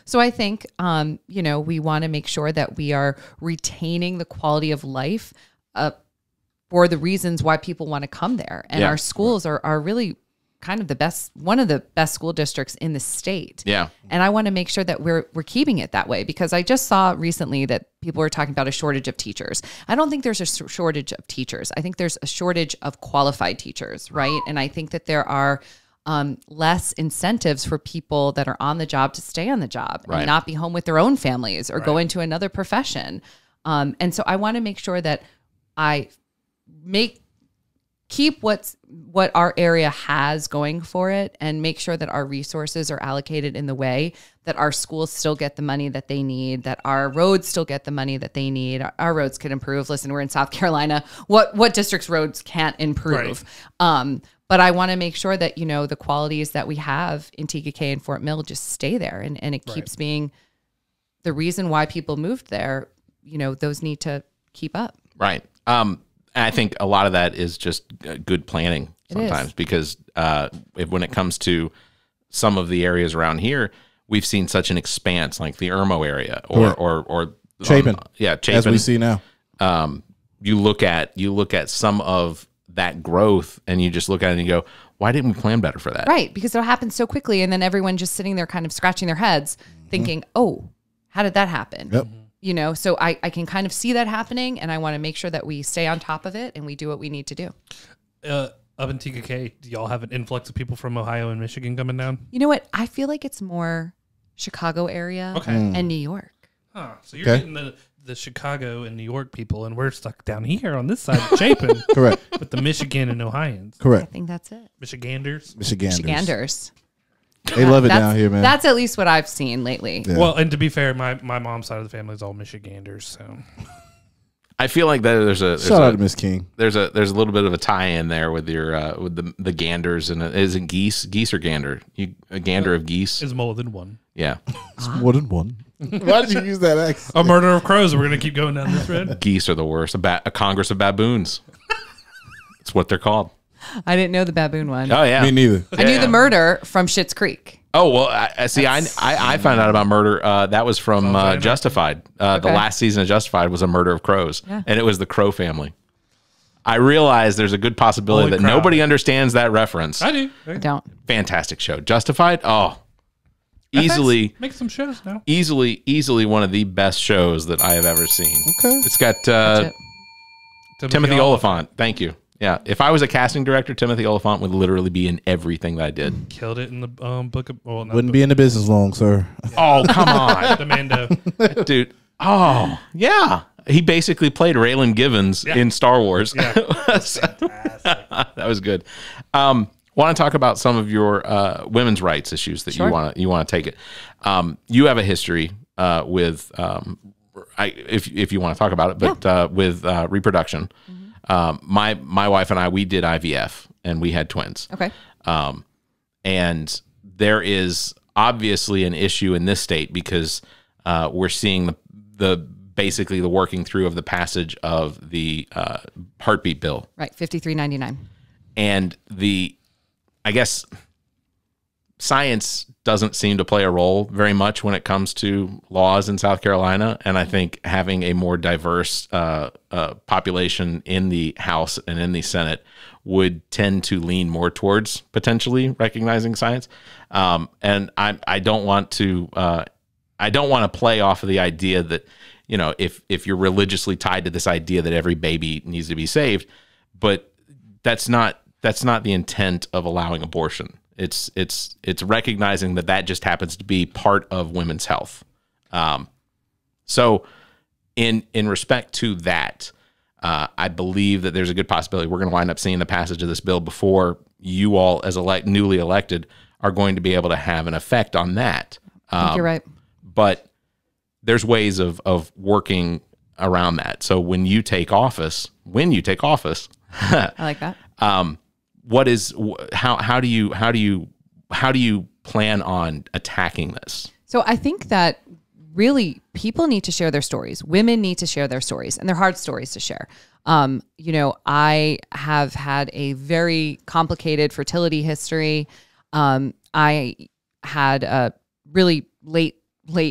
So I think, we want to make sure that we are retaining the quality of life for the reasons why people want to come there. And our schools are really kind of one of the best school districts in the state. Yeah. And I want to make sure that we're keeping it that way because I just saw recently that people were talking about a shortage of teachers. I don't think there's a shortage of teachers. I think there's a shortage of qualified teachers, right? And I think that there are less incentives for people that are on the job to stay on the job and not be home with their own families or go into another profession. And so I want to make sure that I keep what our area has going for it and make sure that our resources are allocated in the way that our schools still get the money that they need, that our roads still get the money that they need. Our roads can improve. Listen, we're in South Carolina. What district's roads can't improve? But I want to make sure that, the qualities that we have in TKK and Fort Mill just stay there and it keeps being the reason why people moved there. Those need to keep up. Right. And I think a lot of that is just good planning sometimes because when it comes to some of the areas around here, we've seen such an expanse like the Irmo area or Chapin. Chapin. As we see now. You look at some of that growth and you just look at it and you go, why didn't we plan better for that? Right. Because it happens so quickly. And then everyone just sitting there kind of scratching their heads thinking, oh, how did that happen? Yep. So I can kind of see that happening and I want to make sure that we stay on top of it and we do what we need to do. Up in TKK, do y'all have an influx of people from Ohio and Michigan coming down? You know what? I feel like it's more Chicago area and New York. Huh. So you're getting the Chicago and New York people, and we're stuck down here on this side of Chapin. Correct. With the Michigan and Ohioans. I Correct. think that's it. Michiganders. Michiganders. They love it down here, man. That's at least what I've seen lately. Yeah. Well, and to be fair, my mom's side of the family is all Michiganders, so I feel like there's shout out to Miss King. There's a little bit of a tie in there with your with the ganders and isn't geese or gander? A gander of geese is more than one. Yeah, it's more than one. Why did you use that accent? A murder of crows. We're gonna keep going down this road. Geese are the worst. A congress of baboons. That's what they're called. I didn't know the baboon one. Oh yeah, me neither. I knew the murder from Schitt's Creek. Oh well, I found out about murder. That was from Justified. The last season of Justified was a murder of crows, and it was the Crow family. I realize there's a good possibility that nobody understands that reference. I do. I don't. Fantastic show, Justified. Oh, easily make some shows now. Easily one of the best shows that I have ever seen. Okay, it's got Timothy Oliphant. Thank you. Yeah, if I was a casting director, Timothy Oliphant would literally be in everything that I did. Killed it in the book of... Well, wouldn't be in the business long, sir. Yeah. Oh, come on. The Mando. Dude. Oh, yeah. He basically played Raylan Givens in Star Wars. Yeah. That was good. Want to talk about some of your women's rights issues that you want to take it. You have a history with, if you want to talk about it, but with reproduction. My wife and I, we did IVF and we had twins. Okay. And there is obviously an issue in this state because we're seeing the basically the working through of the passage of the heartbeat bill. Right. 5399. And I guess science doesn't seem to play a role very much when it comes to laws in South Carolina. And I think having a more diverse population in the House and in the Senate would tend to lean more towards potentially recognizing science. And I don't want to play off of the idea that if you're religiously tied to this idea that every baby needs to be saved, but that's not the intent of allowing abortion. It's recognizing that just happens to be part of women's health. So in respect to that, I believe that there's a good possibility we're going to wind up seeing the passage of this bill before you all, as newly elected, are going to be able to have an effect on that. I think you're right. But there's ways of working around that. So when you take office, I like that. How do you plan on attacking this? So I think that really people need to share their stories. Women need to share their stories, and they're hard stories to share. I have had a very complicated fertility history. I had a really late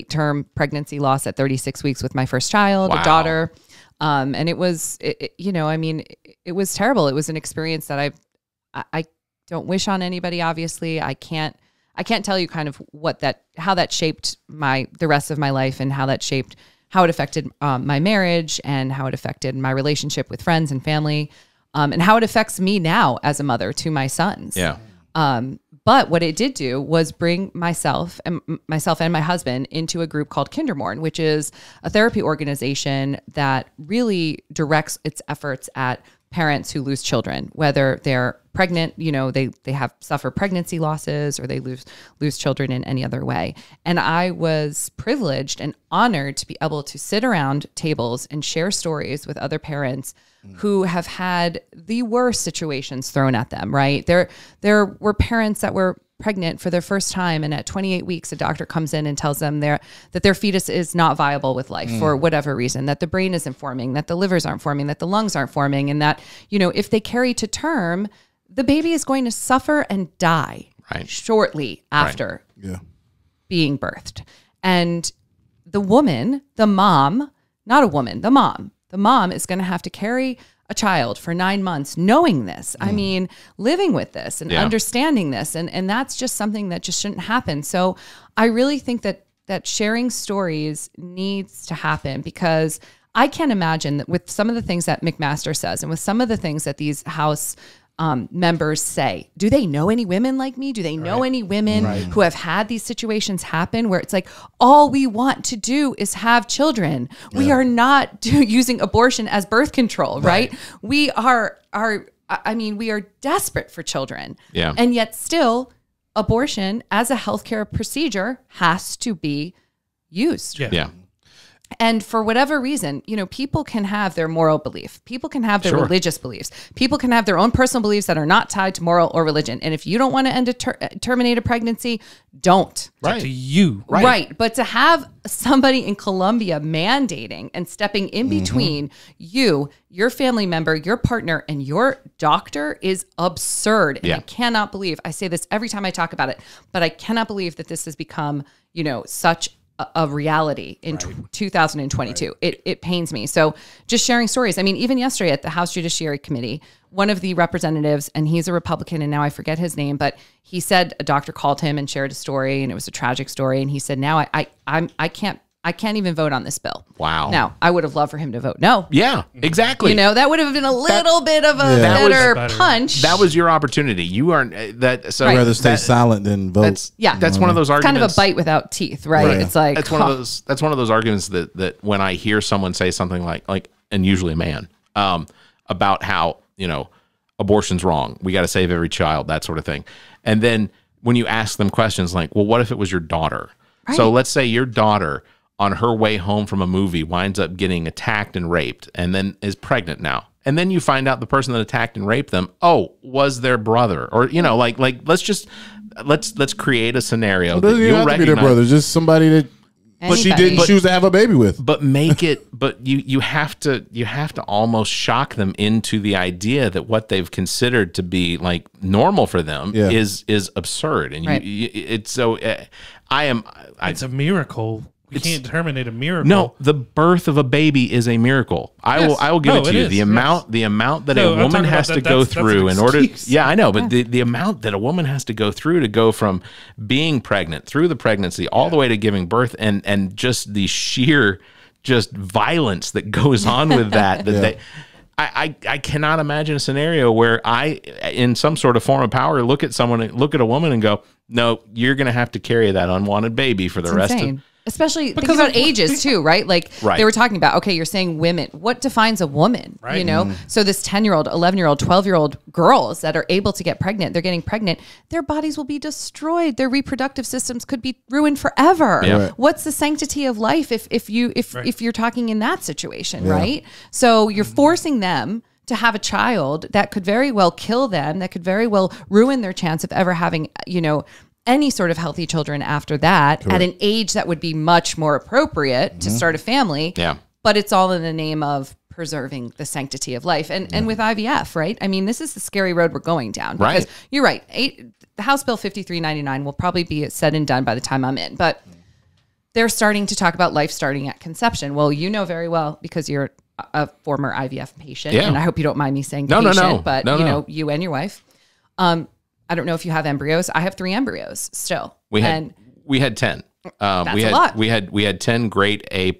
term pregnancy loss at 36 weeks with my first child, a daughter. And it was, it was terrible. It was an experience that I don't wish on anybody. Obviously, I can't tell you kind of how that shaped the rest of my life, and how it affected my marriage, and how it affected my relationship with friends and family, and how it affects me now as a mother to my sons. Yeah. But what it did do was bring myself and my husband into a group called Kindermorn, which is a therapy organization that really directs its efforts at parents who lose children, whether they're pregnant, they suffer pregnancy losses, or they lose children in any other way. And I was privileged and honored to be able to sit around tables and share stories with other parents who have had the worst situations thrown at them, right? There were parents that were pregnant for their first time, and at 28 weeks, a doctor comes in and tells them that their fetus is not viable with life for whatever reason, that the brain isn't forming, that the livers aren't forming, that the lungs aren't forming, and that, if they carry to term, the baby is going to suffer and die shortly after being birthed. And the woman, the mom is going to have to carry a child for 9 months, knowing this. I mean, living with this and understanding this. And that's just something that just shouldn't happen. So I really think that sharing stories needs to happen, because I can't imagine that with some of the things that McMaster says, and with some of the things that these House members say, do they know any women like me? Do they know any women who have had these situations happen where it's like, all we want to do is have children. We are not using abortion as birth control, right? We are desperate for children. Yeah. And yet still abortion as a healthcare procedure has to be used. Yeah. And for whatever reason, people can have their moral belief. People can have their religious beliefs. People can have their own personal beliefs that are not tied to moral or religion. And if you don't want to terminate a pregnancy, don't. Right. To you. Right. But to have somebody in Colombia mandating and stepping in between you, your family member, your partner, and your doctor is absurd. And I cannot believe, I say this every time I talk about it, but I cannot believe that this has become, such a reality in 2022. It pains me. So just sharing stories. I mean, even yesterday at the House Judiciary Committee, one of the representatives, and he's a Republican, and now I forget his name, but he said a doctor called him and shared a story, and it was a tragic story. And he said, now I can't even vote on this bill. Wow. Now, I would have loved for him to vote no. Yeah, exactly. That would have been a little bit of a better punch. That was your opportunity. You aren't that. So I'd rather stay silent than vote. That's one of those arguments. Kind of a bite without teeth, right? It's like that's one of those. That's one of those arguments that when I hear someone say something like, and usually a man, about how abortion's wrong, we got to save every child, that sort of thing, and then when you ask them questions like, well, what if it was your daughter? Right. So let's say your daughter, on her way home from a movie, winds up getting attacked and raped, and then is pregnant now. And then you find out the person that attacked and raped them, was their brother, or let's create a scenario that you'll recognize. To be their brother, just somebody that she didn't choose to have a baby with. But make it. But you have to almost shock them into the idea that what they've considered to be like normal for them is absurd, and it's a miracle. We can't terminate a miracle. No, the birth of a baby is a miracle. I will give it to you. The amount that a woman has to go through in order. Yeah, I know, but the amount that a woman has to go through to go from being pregnant through the pregnancy all the way to giving birth, and just the sheer just violence that goes on with that. I cannot imagine a scenario where I, in some sort of form of power, look at a woman and go, no, you're going to have to carry that unwanted baby for the rest of. Especially think about ages too, right? Like they were talking about, okay, you're saying women. What defines a woman? Right. You know? So this 10-year-old, 11-year-old, 12-year-old girls that are able to get pregnant, they're getting pregnant, their bodies will be destroyed. Their reproductive systems could be ruined forever. Yeah. Right. What's the sanctity of life if you're talking in that situation, right? So you're forcing them to have a child that could very well kill them, that could very well ruin their chance of ever having, any sort of healthy children after that at an age that would be much more appropriate to start a family. Yeah. But it's all in the name of preserving the sanctity of life. And with IVF, right? I mean, this is the scary road we're going down. Because you're right. The House Bill 5399 will probably be said and done by the time I'm in. But they're starting to talk about life starting at conception. Well, you know very well because you're a former IVF patient. Yeah. And I hope you don't mind me saying patient. But you and your wife. I don't know if you have embryos. I have 3 embryos still. We had 10. That's a lot. We had 10 grade A+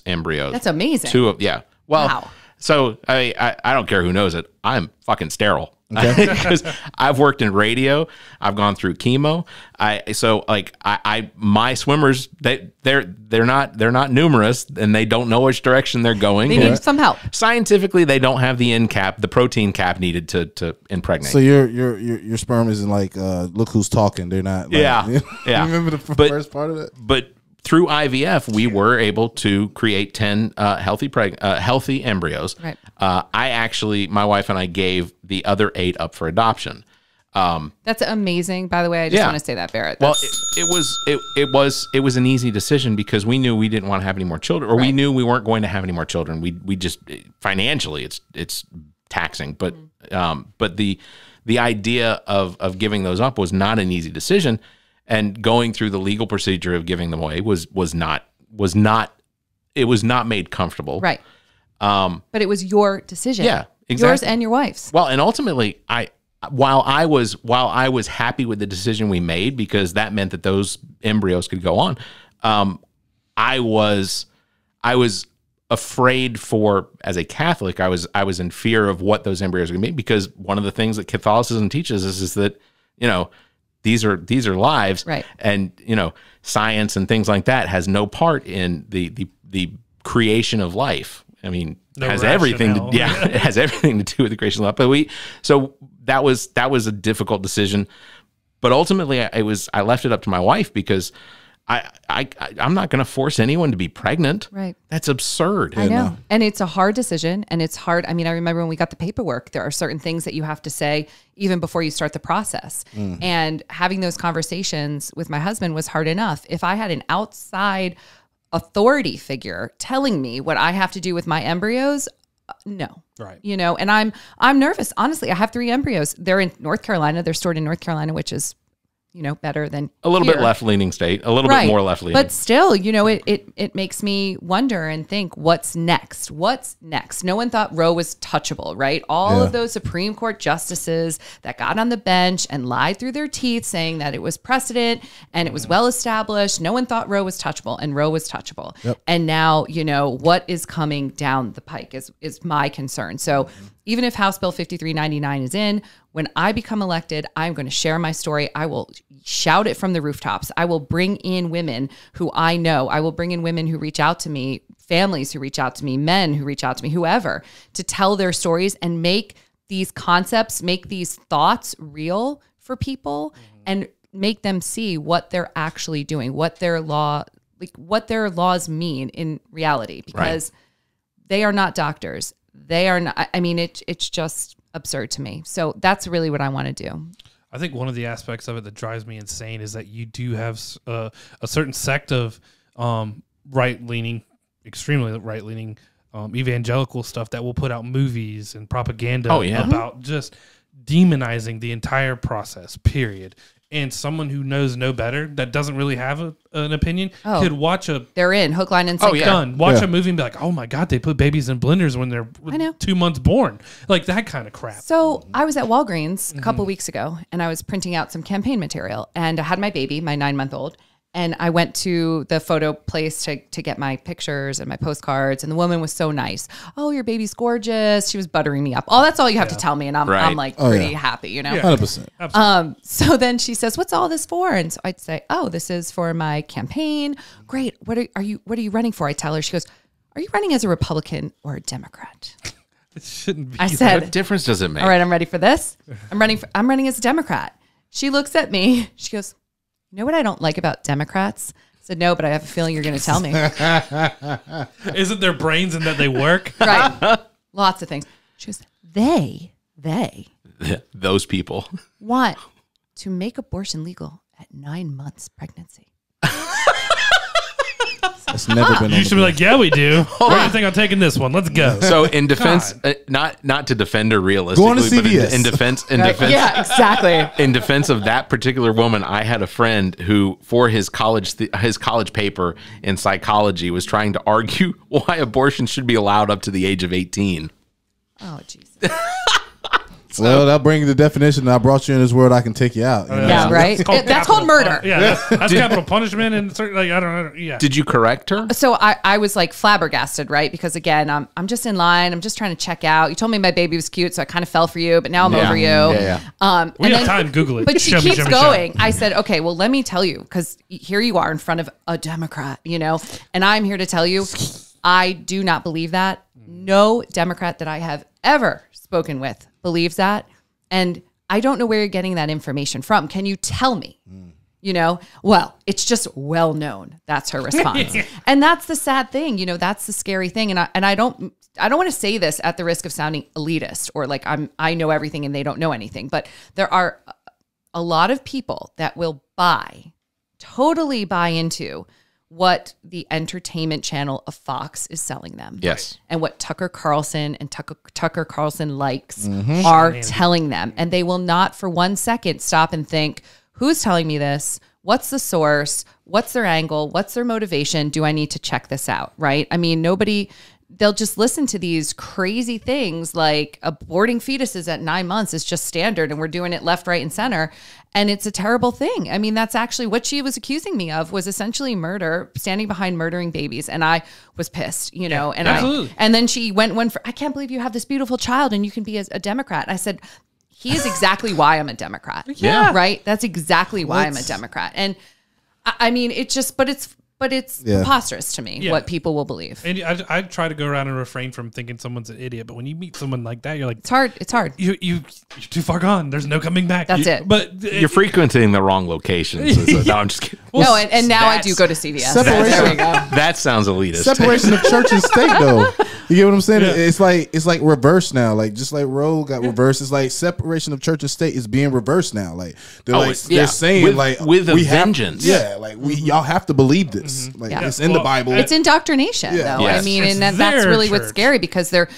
embryos. That's amazing. 2 of Well, wow. So I don't care who knows it. I'm fucking sterile. Because I've worked in radio, I've gone through chemo. My swimmers they're not numerous and they don't know which direction they're going. They need some help. Scientifically, they don't have the protein cap needed to impregnate. So your sperm isn't like look who's talking. They're not. Like, yeah. Remember the first part of it? But through IVF, we were able to create 10 healthy embryos. Right. My wife and I gave the other 8 up for adoption. That's amazing. By the way, I just want to say that, Barrett. Well, it was an easy decision because we knew we didn't want to have any more children, or we knew we weren't going to have any more children. We just financially it's taxing, but the idea of giving those up was not an easy decision. And going through the legal procedure of giving them away was not made comfortable. Right. But it was your decision. Yeah, exactly. Yours and your wife's. Well, and ultimately, while I was happy with the decision we made because that meant that those embryos could go on, I was afraid as a Catholic, I was in fear of what those embryos were going to be, because one of the things that Catholicism teaches us is that, these are lives, right? And science and things like that has no part in the creation of life. I mean, it has everything to do with the creation of life. But so that was a difficult decision. But ultimately, I left it up to my wife because I'm not going to force anyone to be pregnant. Right. That's absurd. I know. No. And it's a hard decision, and it's hard. I mean, I remember when we got the paperwork, there are certain things that you have to say even before you start the process. And having those conversations with my husband was hard enough. If I had an outside authority figure telling me what I have to do with my embryos, no. Right. And I'm nervous. Honestly, I have 3 embryos. They're in North Carolina. They're stored in North Carolina, which is better than a little bit left-leaning state, a little bit more left-leaning. But still, it makes me wonder and think, what's next? What's next? No one thought Roe was touchable, right? All of those Supreme Court justices that got on the bench and lied through their teeth saying that it was precedent and it was well-established. No one thought Roe was touchable, and Roe was touchable. Yep. And now, what is coming down the pike is my concern. So even if House Bill 5399 is in, when I become elected, I'm going to share my story. I will shout it from the rooftops. I will bring in women who I know. I will bring in women who reach out to me, families who reach out to me, men who reach out to me, whoever, to tell their stories and make these concepts, make these thoughts real for people and make them see what they're actually doing, what their laws mean in reality, because they are not doctors. They are not. I mean, it's just absurd to me. So that's really what I want to do. I think one of the aspects of it that drives me insane is that you do have a certain sect of right-leaning, extremely right-leaning evangelical stuff that will put out movies and propaganda about just demonizing the entire process, period. And someone who knows no better, that doesn't really have an opinion, could watch they're in hook, line, and sinker. Watch a movie and be like, oh my God, they put babies in blenders when they're 2 months born. Like that kind of crap. So I was at Walgreens a couple weeks ago and I was printing out some campaign material, and I had my baby, my 9-month-old, And I went to the photo place to get my pictures and my postcards. And the woman was so nice. Oh, your baby's gorgeous. She was buttering me up. Oh, that's all you have to tell me. And I'm like pretty happy, you know? 100%. So then she says, what's all this for? And so I'd say, oh, this is for my campaign. Great. What are you running for? I tell her, she goes, are you running as a Republican or a Democrat? It shouldn't be. I said, what difference does it make? All right, I'm ready for this. I'm running as a Democrat. She looks at me. She goes, you know what I don't like about Democrats? I said, no, but I have a feeling you're going to tell me. Isn't their brains and that they work? Right. Lots of things. She goes, they Those people want to make abortion legal at 9 months pregnancy. It's never been. You should be like, yeah, we do. Where do you think I'm taking this one? Let's go. So in defense, not to defend her realistically, Go on to but CVS. in defense, Yeah, exactly. in defense of that particular woman, I had a friend who, for his college paper in psychology, was trying to argue why abortion should be allowed up to the age of 18. Oh, Jesus. Well, that brings the definition. I brought you in this world. I can take you out. You know? Yeah, right? That's called murder. Yeah, that's capital punishment. And like, I don't know. Yeah. Did you correct her? So I was like flabbergasted, right? Because again, I'm just in line. I'm just trying to check out. You told me my baby was cute, so I kind of fell for you, but now I'm over you. Yeah. We have time. Google it. But she Show me, keeps show me, going. show me. I said, okay, well, let me tell you, because here you are in front of a Democrat, you know, and I'm here to tell you, I do not believe that. No Democrat that I have ever spoken with believes that. And I don't know where you're getting that information from. Can you tell me? You know, well, it's just well known. That's her response. And that's the sad thing. You know, that's the scary thing. And I don't want to say this at the risk of sounding elitist or like I know everything and they don't know anything. But there are a lot of people that will totally buy into what the entertainment channel of Fox is selling them. Yes. And what Tucker Carlson and Tucker Carlson likes are telling them. And they will not for 1 second stop and think, who's telling me this? What's the source? What's their angle? What's their motivation? Do I need to check this out? Right? I mean, they'll just listen to these crazy things like aborting fetuses at 9 months is just standard and we're doing it left, right, and center. And it's a terrible thing. I mean, that's actually what she was accusing me of was essentially murder, standing behind murdering babies. And I was pissed, you know, and then she went for, I can't believe you have this beautiful child and you can be a Democrat. I said, he is exactly why I'm a Democrat. Yeah. Right. That's exactly why I'm a Democrat. And I mean, but it's preposterous to me what people will believe. And I try to go around and refrain from thinking someone's an idiot, but when you meet someone like that, you're like, it's hard. You're too far gone. There's no coming back. That's it. But You're frequenting the wrong locations. No, I'm just kidding. No, and now I do go to CVS. Separation. There we go. That sounds elitist. Separation of church and state, though. You get what I'm saying? Yeah. It's like reversed now. Like just like Roe got reversed, it's like separation of church and state is being reversed now. Like they're saying with a vengeance. Y'all have to believe this. Like it's in the Bible. It's indoctrination, though. Yes. I mean, and that's really what's scary because they're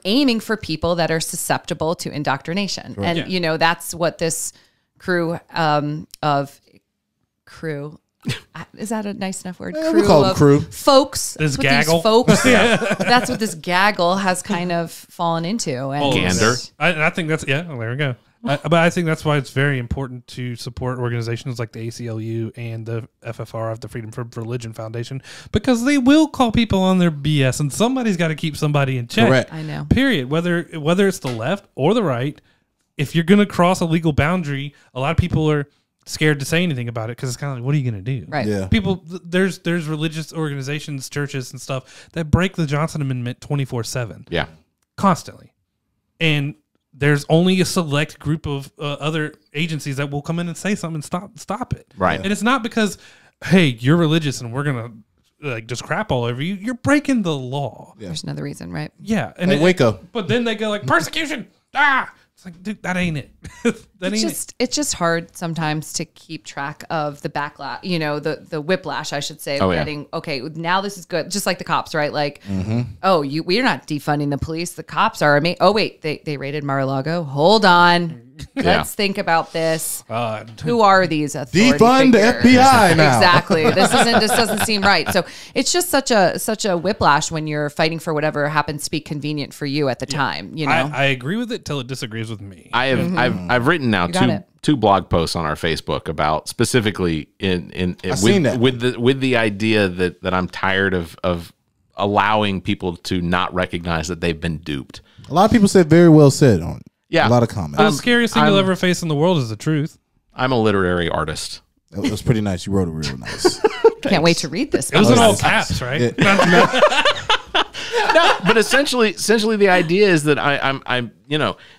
aiming for people that are susceptible to indoctrination, right. And you know that's what this crew. Is that a nice enough word? We call them crew. Folks. This gaggle. Folks. That's what this gaggle has kind of fallen into. And Gander. I think that's, well, there we go. But I think that's why it's very important to support organizations like the ACLU and the FFR, the Freedom from Religion Foundation, because they will call people on their BS, and somebody's got to keep somebody in check. Correct. I know. Period. Whether it's the left or the right, if you're going to cross a legal boundary, a lot of people are scared to say anything about it because it's kind of like, what are you going to do? Right. Yeah. People, there's religious organizations, churches, and stuff that break the Johnson Amendment 24/7. Yeah. Constantly, and there's only a select group of other agencies that will come in and say something and stop it. Right. And it's not because, hey, you're religious and we're gonna like just crap all over you. You're breaking the law. Yeah. There's another reason, right? Yeah. And Like Waco. But then they go like persecution. It's like, dude, that ain't it. It's just hard sometimes to keep track of the backlash, you know, the whiplash, I should say, of getting, okay, now this is good. Just like the cops, right? Like, we're not defunding the police. The cops are, oh wait, they raided Mar-a-Lago. Hold on. Let's think about this. Who are these authority Defund the figures? FBI now. Exactly. This doesn't seem right. So it's just such a whiplash when you're fighting for whatever happens to be convenient for you at the time. You know, I agree with it till it disagrees with me. I've written now 2 blog posts on our Facebook about specifically with the idea that I'm tired of allowing people to not recognize that they've been duped. A lot of people said very well said on it. Yeah. A lot of comments. The scariest thing you'll ever face in the world is the truth. I'm a literary artist. It was pretty nice. You wrote it real nice. Can't wait to read this. It was in all caps, right? Yeah. No, but essentially the idea is that I'm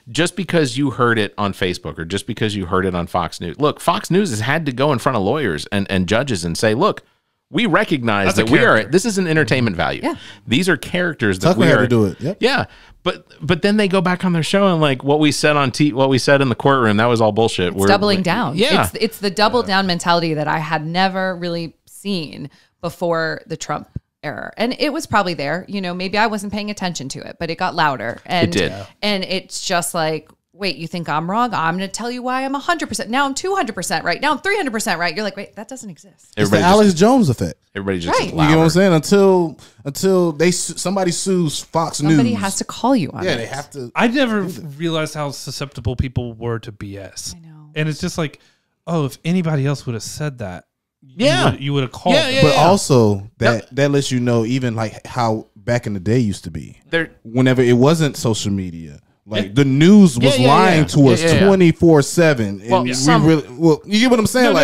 just because you heard it on Facebook or just because you heard it on Fox News. Look, Fox News has had to go in front of lawyers and judges and say, look, we recognize that this is an entertainment value. Yeah. These are characters that Tucker had to do it. Yep. Yeah. But then they go back on their show and like what we said what we said in the courtroom, that was all bullshit. It's doubling down. Yeah. It's the double down mentality that I had never really seen before the Trump era. And it was probably there, maybe I wasn't paying attention to it, but it got louder. And it did. And it's just like, wait, you think I'm wrong? I'm going to tell you why I'm 100%. Now I'm 200% right. Now I'm 300% right. You're like, wait, that doesn't exist. It's the Alex Jones effect. Everybody just Right. is louder. You know what I'm saying? Until somebody sues Fox News. Somebody has to call you on it. Yeah, they have to. I never realized how susceptible people were to BS. I know. And it's just like, oh, if anybody else would have said that, you would have called them. Yeah. But also that lets you know even like how back in the day used to be. Whenever it wasn't social media. Like the news was lying to us 24/7. Well, you get what I'm saying?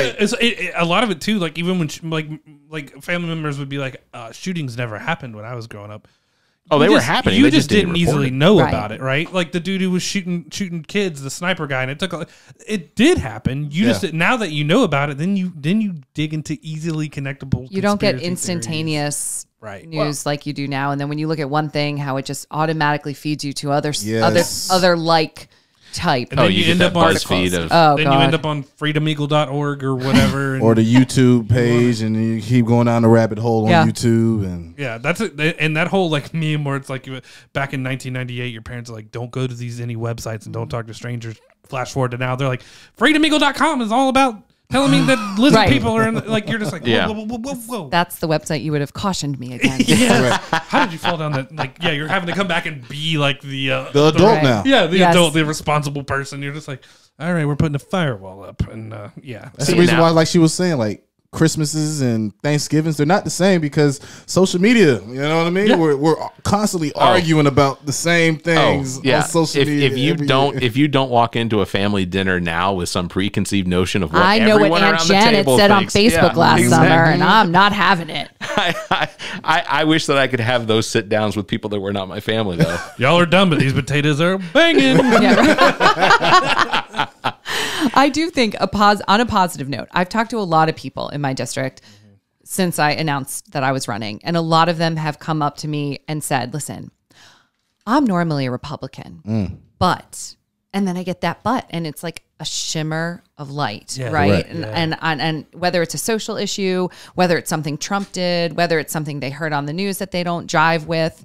A lot of it too. Like even when like family members would be like, shootings never happened when I was growing up. Oh, they were happening. You They just didn't easily know Right. about it, right? Like the dude who was shooting kids, the sniper guy, and it did happen. You just now that you know about it, then you dig into easily connectable. You don't get conspiracy instantaneous Right. news like you do now. And then when you look at one thing, how it just automatically feeds you to other like type. And Oh, then you end get up that on BuzzFeed of then you end up on freedomeagle.org or whatever. or the YouTube page, and you keep going down the rabbit hole on YouTube. And yeah, that's it. And that whole like meme where it's like back in 1998, your parents are like, don't go to any websites and don't talk to strangers. Flash forward to now, they're like, freedomeagle.com is all about telling me that lizard Right. people are in like, you're just like, Yeah. whoa. That's the website you would have cautioned me against. Yeah. How did you fall down that? Like, yeah, you're having to come back and be like the adult Right. now. Yeah, the Yes. adult, the responsible person. You're just like, all right, we're putting a firewall up, and yeah. That's the reason why, like she was saying, like Christmases and Thanksgivings, they're not the same because social media. You know what I mean? Yeah. We're constantly arguing about the same things on social media. If you don't walk into a family dinner now with some preconceived notion of what I know what everyone Aunt around the Janet table said thinks, on Facebook last summer, and I'm not having it. I wish that I could have those sit downs with people that were not my family though. Y'all are dumb, but these potatoes are banging. I do think on a positive note, I've talked to a lot of people in my district since I announced that I was running, and a lot of them have come up to me and said, listen, I'm normally a Republican, but, and then I get that but, and it's like a shimmer of light, right? And whether it's a social issue, whether it's something Trump did, whether it's something they heard on the news that they don't jive with,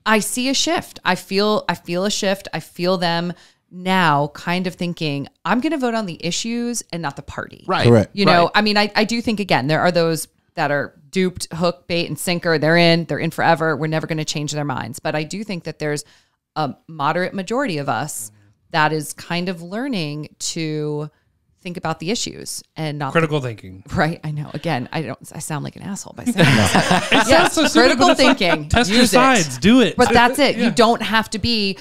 I see a shift. I feel a shift. I feel them now kind of thinking, I'm going to vote on the issues and not the party. Right. Correct. You know, I mean, I do think, again, there are those that are duped, hook, bait, and sinker. They're in forever. We're never going to change their minds. But I do think that there's a moderate majority of us that is kind of learning to think about the issues and not Critical thinking. Right. I know. Again, I sound like an asshole by saying that. Yes, so stupid, critical but it's like, thinking. test your use it. sides. Do it. But that's it. Yeah. You don't have to be,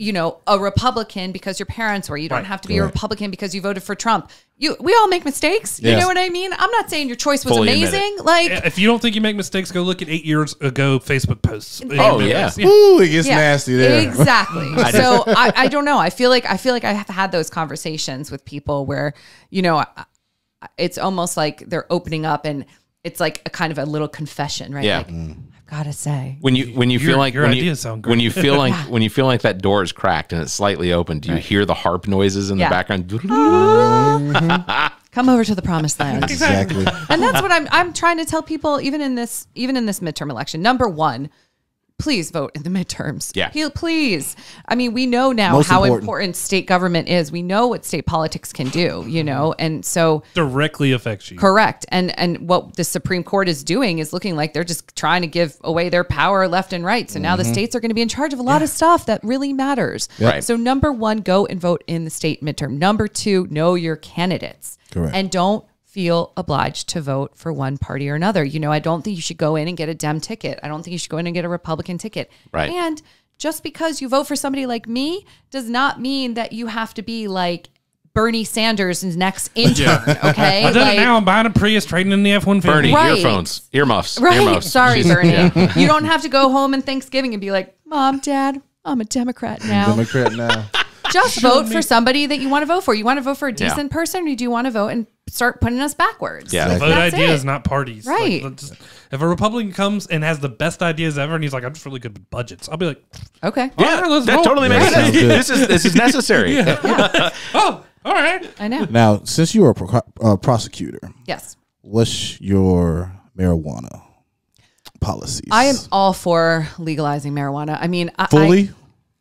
a Republican because your parents were. You don't have to be a Republican because you voted for Trump. We all make mistakes. Yeah. You know what I mean? I'm not saying your choice was Fully admit amazing. it. Like, If you don't think you make mistakes, go look at 8 years ago Facebook posts. Oh, yeah. Ooh, it gets nasty there. Exactly. So I don't know. I feel like I have had those conversations with people where, it's almost like they're opening up and it's like a kind of a little confession, right? Yeah. Like, I've got to say. When you feel like your when ideas sound great. when you feel like when you feel like that door is cracked and it's slightly open, do you hear the harp noises in the Yeah. background? Come over to the promised land. Exactly. And that's what I'm trying to tell people, even in this midterm election. Number one, please vote in the midterms. Yeah. Please. I mean, we know now Most how important. important state government is. We know what state politics can do, you know, and so Directly affects you. correct. And what the Supreme Court is doing is looking like they're just trying to give away their power left and right. So now the states are going to be in charge of a lot of stuff that really matters. Right. So number one, go and vote in the state midterm. Number two, know your candidates. Correct. And don't feel obliged to vote for one party or another. You know, I don't think you should go in and get a Dem ticket. I don't think you should go in and get a Republican ticket. Right. And just because you vote for somebody like me does not mean that you have to be like Bernie Sanders' next intern. Okay. I've done Like- it now. I'm buying a Prius, trading in the F-150. Bernie, Right. earphones, earmuffs, Right. earmuffs. Sorry, She's- Bernie. You don't have to go home on Thanksgiving and be like, Mom, Dad, I'm a Democrat now. Democrat now. Just vote for somebody that you want to vote for. You want to vote for a decent Yeah. person, or do you want to vote and start putting us backwards? Yeah. Vote That's ideas, it. not parties. Right. Like, let's just- if a Republican comes and has the best ideas ever, and he's like, "I'm just really good with budgets," I'll be like, Okay. "All right, let's That roll." totally makes Sounds sense. good. This is necessary. Oh, all right. I know. Now, since you are a prosecutor, Yes. what's your marijuana policies? I am all for legalizing marijuana. I mean, fully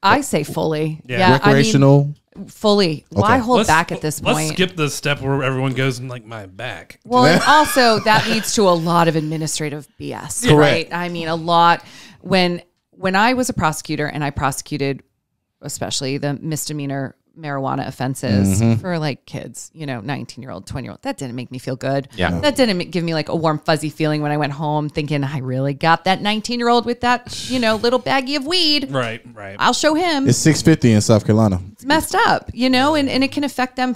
I say fully. Yeah. recreational. I mean, fully. Why Okay. hold back at this point? Let's skip the step where everyone goes in like my back. Well, and also that leads to a lot of administrative BS, Correct. right? I mean, a lot. When I was a prosecutor and I prosecuted, especially the misdemeanor marijuana offenses for like kids, you know, 19-year-old, 20-year-old, that didn't make me feel good. Yeah. That didn't give me like a warm, fuzzy feeling when I went home thinking I really got that 19-year-old with that, you know, little baggie of weed. Right. I'll show him. It's 650 in South Carolina. It's messed up, you know, and it can affect them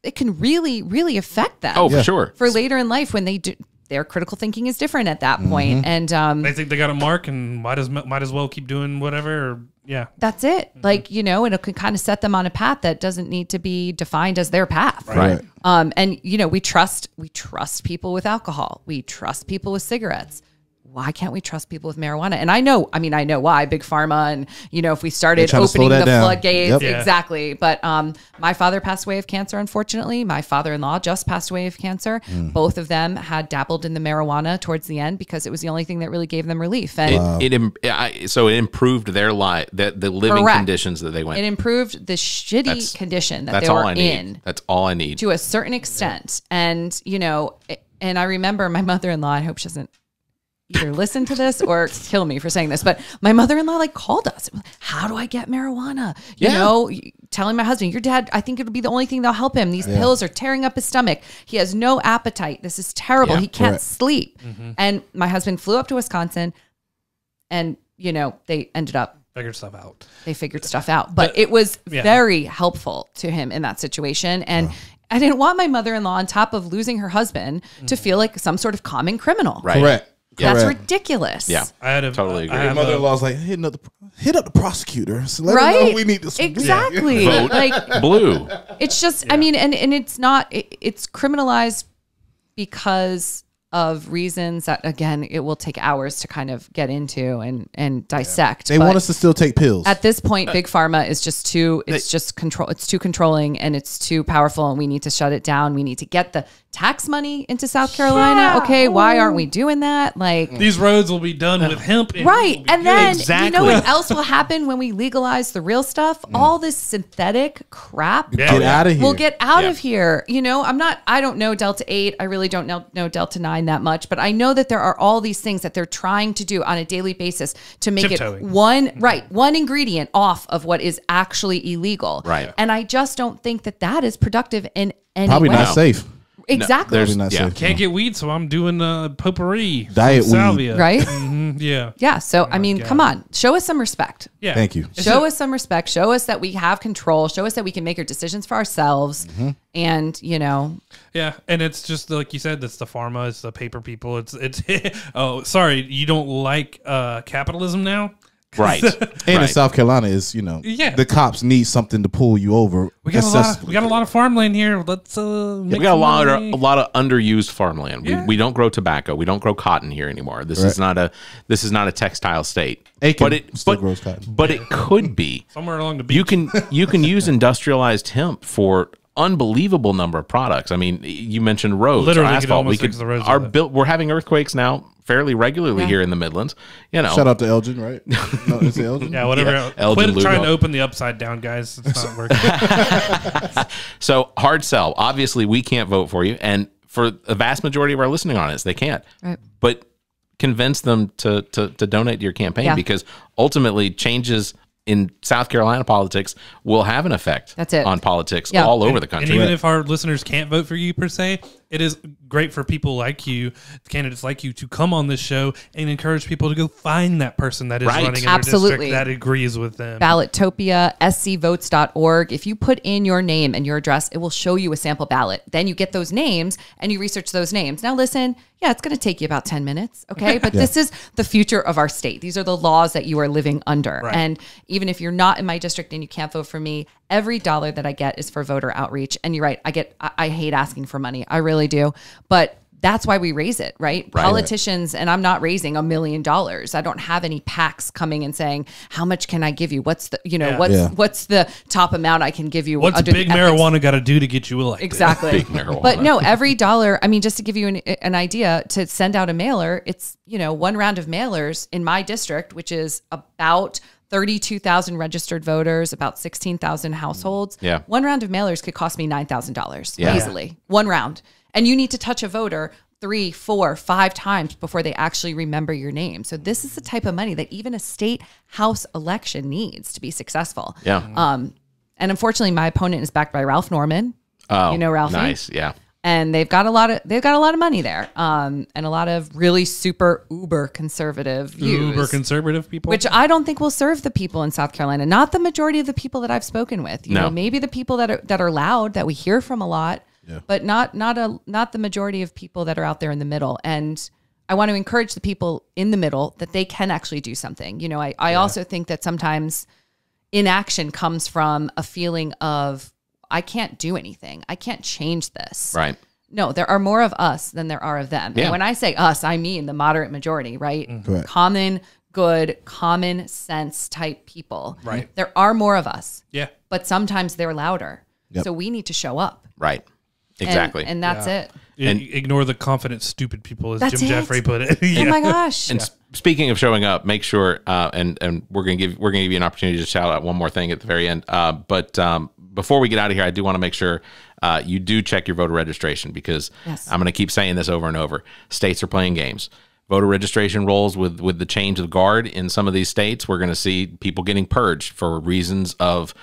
it can really, really affect them. Oh, for sure. For later in life when they do, their critical thinking is different at that point. And They think they got a mark and might as well keep doing whatever. Or, yeah. that's it. Like, you know, and it can kind of set them on a path that doesn't need to be defined as their path. Right. And you know, we trust people with alcohol. We trust people with cigarettes. Why can't we trust people with marijuana? And I know why. Big Pharma, and you know, if we started trying to slow opening the that down. floodgates, Yep. Yeah. exactly. But my father passed away of cancer, unfortunately. My father-in-law just passed away of cancer. Both of them had dabbled in the marijuana towards the end because it was the only thing that really gave them relief. And So it improved their life, the living Correct. conditions that they went. it improved the shitty That's- condition that That's they all were I need. in. That's all I need. To a certain extent. And, you know, and I remember my mother-in-law, I hope she doesn't either listen to this or kill me for saying this, but my mother-in-law like called us. How do I get marijuana? You Yeah. know, telling my husband, your dad, I think it'll be the only thing that'll help him. These pills are tearing up his stomach. He has no appetite. This is terrible. Yeah. He can't Correct. sleep. And my husband flew up to Wisconsin and, you know, they ended up Figure stuff out. they figured stuff out. But it was very helpful to him in that situation. And I didn't want my mother-in-law, on top of losing her husband, to feel like some sort of common criminal. Right. Correct. That's Correct. ridiculous. Yeah. I had a Totally agree. I have a- Mother-in-law's like, hit up the prosecutor. So let Right? her know we need this. Exactly. Vote. Like, Blue. it's just, I mean, and it's not, it's criminalized because of reasons that, again, it will take hours to kind of get into and dissect. They But want us to still take pills. at this point, Big Pharma is just too, it's too controlling and it's too powerful, and we need to shut it down. We need to get the tax money into South Carolina. Okay. Why aren't we doing that? Like, These roads will be done with hemp. And right. we'll be And good. then, Exactly. you know what else will happen when we legalize the real stuff? All this synthetic crap Yeah. Get out of here. will get out Yeah. of here. You know, I don't know Delta 8. I really don't know Delta 9 that much, but I know that there are all these things that they're trying to do on a daily basis to make Tiptoeing. it one ingredient off of what is actually illegal. Right. And I just don't think that is productive in any Probably way. not safe. Exactly. there's- Probably not yeah. safe. Can't get weed, so I'm doing potpourri. Diet some salvia. weed. Right? Yeah. Yeah. So, I mean, God. come on, show us some respect. Yeah. Thank you. Show us some respect. Show us that we have control. Show us that we can make our decisions for ourselves. And, you know, Yeah, and it's just like you said, it's the pharma, it's the paper people, it's oh, sorry, you don't like capitalism now? Right. And in Right. South Carolina is, you know, Yeah. the cops need something to pull you over. We got a lot of farmland here. Let's We got a lot of underused farmland. Yeah. We don't grow tobacco. We don't grow cotton here anymore. This is not a textile state. Aiken but it still grows cotton. But it could be. somewhere along the beach. You can use industrialized hemp for unbelievable number of products. I mean, you mentioned roads, Literally, you could asphalt. almost fix the roads with it. We're having earthquakes now fairly regularly here in the Midlands. You know, Shout out to Elgin, right? No, is it Elgin? Yeah, whatever. Yeah, Elgin, Quit trying Lugo. to open the upside down, guys. It's not working. So hard sell. Obviously, we can't vote for you, and for the vast majority of our listening audience, they can't. Right. But convince them to donate to your campaign because ultimately changes in South Carolina politics will have an effect That's it. on politics all over the country. And even if our listeners can't vote for you per se, it is great for people like you, candidaats like you, to come on this show and encourage people to go find that person that is running in their district that agrees with them. Ballottopia, scvotes.org. If you put in your name and your address, it will show you a sample ballot. Then you get those names and you research those names. Now listen, it's going to take you about 10 minutes, okay? But this is the future of our state. These are the laws that you are living under. Right. And even if you're not in my district and you can't vote for me, every dollar that I get is for voter outreach. And you're right, I hate asking for money. I really do. But that's why we raise it, right? Politicians, and I'm not raising $1 million. I don't have any PACs coming and saying, how much can I give you? What's the, what's the top amount I can give you? What's big marijuana got to do to get you elected? Exactly. Big marijuana. But no, every dollar, I mean, just to give you an idea, to send out a mailer, it's, one round of mailers in my district, which is about 32,000 registered voters, about 16,000 households. Yeah. One round of mailers could cost me $9,000 Yeah. easily. One round. And you need to touch a voter 3, 4, 5 times before they actually remember your name. So this is the type of money that even a state house election needs to be successful. Yeah. And unfortunately, my opponent is backed by Ralph Norman. Oh, you know Ralphie? nice. Yeah. And they've got a lot of money there, and a lot of really super uber conservative views. Uber conservative people, which I don't think will serve the people in South Carolina. Not the majority of the people that I've spoken with. You know, maybe the people that are loud, that we hear from a lot, but not the majority of people that are out there in the middle. And I want to encourage the people in the middle that they can actually do something. You know, I also think that sometimes inaction comes from a feeling of, I can't do anything. I can't change this. Right. No, there are more of us than there are of them. Yeah. And when I say us, I mean the moderate majority, right? Correct. Common, good, common sense type people. Right. There are more of us. Yeah. But sometimes they're louder. Yep. So we need to show up. Right. Exactly. And that's it. And- ignore the confident, stupid people, as That's Jim it. Jeffrey put it. Oh my gosh. And speaking of showing up, make sure and we're gonna give you an opportunity to shout out one more thing at the very end. But before we get out of here, I do want to make sure you do check your voter registration, because I'm going to keep saying this over and over. States are playing games. Voter registration rolls with the change of guard in some of these states. We're going to see people getting purged for reasons of